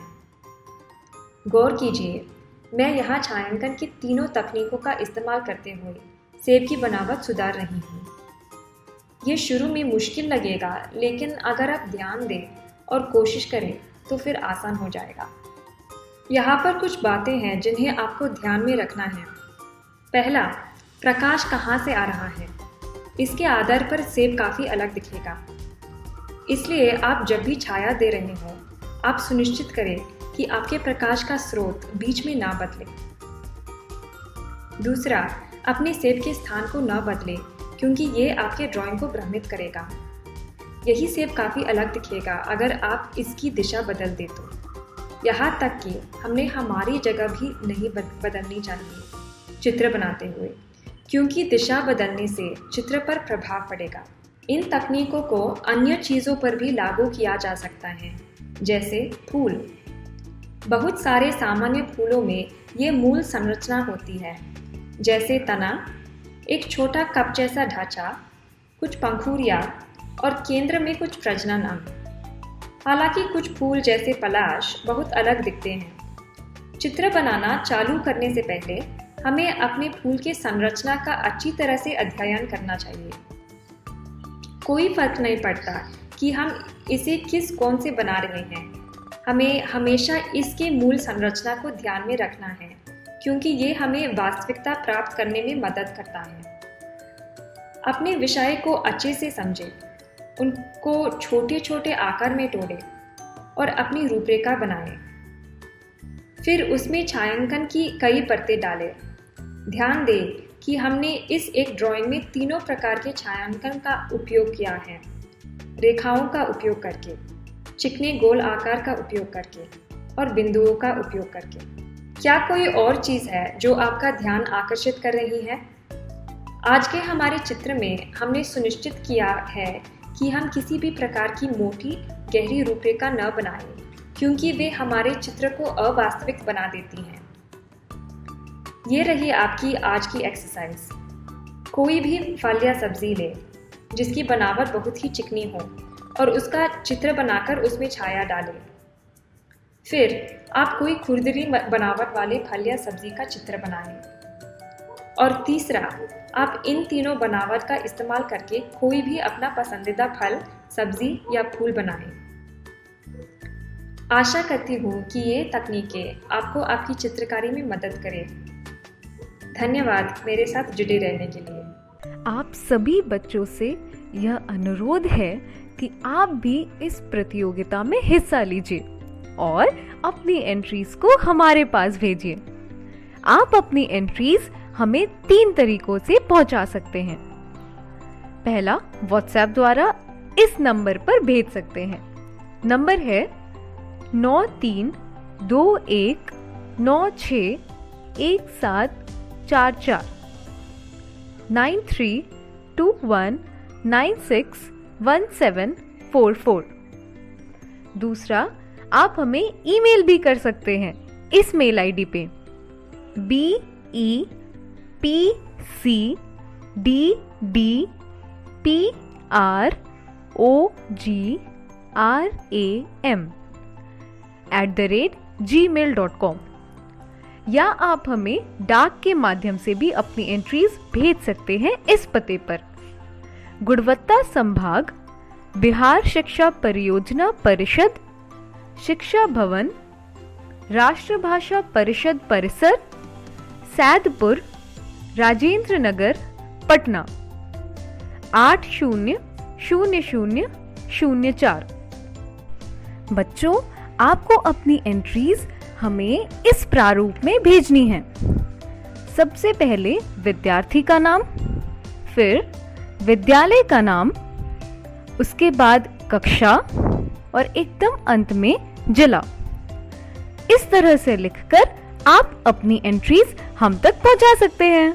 गौर कीजिए, मैं यहाँ छायांकन की तीनों तकनीकों का इस्तेमाल करते हुए सेब की बनावट सुधार रही हूँ। ये शुरू में मुश्किल लगेगा, लेकिन अगर आप ध्यान दें और कोशिश करें तो फिर आसान हो जाएगा। यहाँ पर कुछ बातें हैं जिन्हें आपको ध्यान में रखना है। पहला, प्रकाश कहाँ से आ रहा है। इसके आधार पर सेब काफ़ी अलग दिखेगा, इसलिए आप जब भी छाया दे रहे हो, आप सुनिश्चित करें कि आपके प्रकाश का स्रोत बीच में ना बदले। दूसरा, अपने सेब के स्थान को ना बदलें क्योंकि ये आपके ड्राइंग को भ्रमित करेगा। यही सेब काफ़ी अलग दिखेगा अगर आप इसकी दिशा बदल दें तो। यहाँ तक कि हमने हमारी जगह भी नहीं बदलनी चाहिए चित्र बनाते हुए, क्योंकि दिशा बदलने से चित्र पर प्रभाव पड़ेगा। इन तकनीकों को अन्य चीज़ों पर भी लागू किया जा सकता है, जैसे फूल। बहुत सारे सामान्य फूलों में ये मूल संरचना होती है, जैसे तना, एक छोटा कप जैसा ढांचा, कुछ पंखुड़ियाँ और केंद्र में कुछ प्रजनन अंग। हालांकि कुछ फूल जैसे पलाश बहुत अलग दिखते हैं। चित्र बनाना चालू करने से पहले हमें अपने फूल के संरचना का अच्छी तरह से अध्ययन करना चाहिए। कोई फर्क नहीं पड़ता कि हम इसे कौन से बना रहे हैं, हमें हमेशा इसके मूल संरचना को ध्यान में रखना है, क्योंकि ये हमें वास्तविकता प्राप्त करने में मदद करता है। अपने विषय को अच्छे से समझें, उनको छोटे छोटे आकार में तोड़ें और अपनी रूपरेखा बनाएं। फिर उसमें छायांकन की कई परतें डालें। ध्यान दें कि हमने इस एक ड्राइंग में तीनों प्रकार के छायांकन का उपयोग किया है, रेखाओं का उपयोग करके, चिकने गोल आकार का उपयोग करके और बिंदुओं का उपयोग करके। क्या कोई और चीज़ है जो आपका ध्यान आकर्षित कर रही है? आज के हमारे चित्र में हमने सुनिश्चित किया है कि हम किसी भी प्रकार की मोटी गहरी रूपरेखा न बनाएं, क्योंकि वे हमारे चित्र को अवास्तविक बना देती हैं। ये रही आपकी आज की एक्सरसाइज। कोई भी फल या सब्जी ले जिसकी बनावट बहुत ही चिकनी हो और उसका चित्र बनाकर उसमें छाया डालें। फिर आप कोई खुरदरी बनावट वाले फल या सब्जी का चित्र बनाएं और तीसरा, आप इन तीनों बनावट का इस्तेमाल करके कोई भी अपना पसंदीदा फल, सब्जी या फूल बनाएं। आशा करती हूँ कि ये तकनीकें आपको आपकी चित्रकारी में मदद करें। धन्यवाद मेरे साथ जुड़े रहने के लिए। आप सभी बच्चों से यह अनुरोध है कि आप भी इस प्रतियोगिता में हिस्सा लीजिए और अपनी एंट्रीज को हमारे पास भेजिए। आप अपनी एंट्रीज हमें 3 तरीकों से पहुंचा सकते हैं। पहला, व्हाट्सएप द्वारा इस नंबर पर भेज सकते हैं। नंबर है 9321961744 9321961744। दूसरा, आप हमें ईमेल भी कर सकते हैं इस मेल आईडी पे BEPCDDPROGRAM@gmail.com, या आप हमें डाक के माध्यम से भी अपनी एंट्रीज भेज सकते हैं इस पते पर। गुणवत्ता संभाग, बिहार शिक्षा परियोजना परिषद, शिक्षा भवन, राष्ट्रभाषा परिषद परिसर, सैदपुर, राजेंद्र नगर, पटना 800004। बच्चों, आपको अपनी एंट्रीज हमें इस प्रारूप में भेजनी है। सबसे पहले विद्यार्थी का नाम, फिर विद्यालय का नाम, उसके बाद कक्षा और एकदम अंत में जिला। इस तरह से लिखकर आप अपनी एंट्रीज हम तक पहुंचा सकते हैं।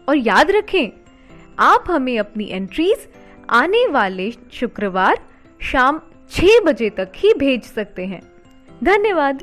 और याद रखें, आप हमें अपनी एंट्रीज आने वाले शुक्रवार शाम 6 बजे तक ही भेज सकते हैं। धन्यवाद।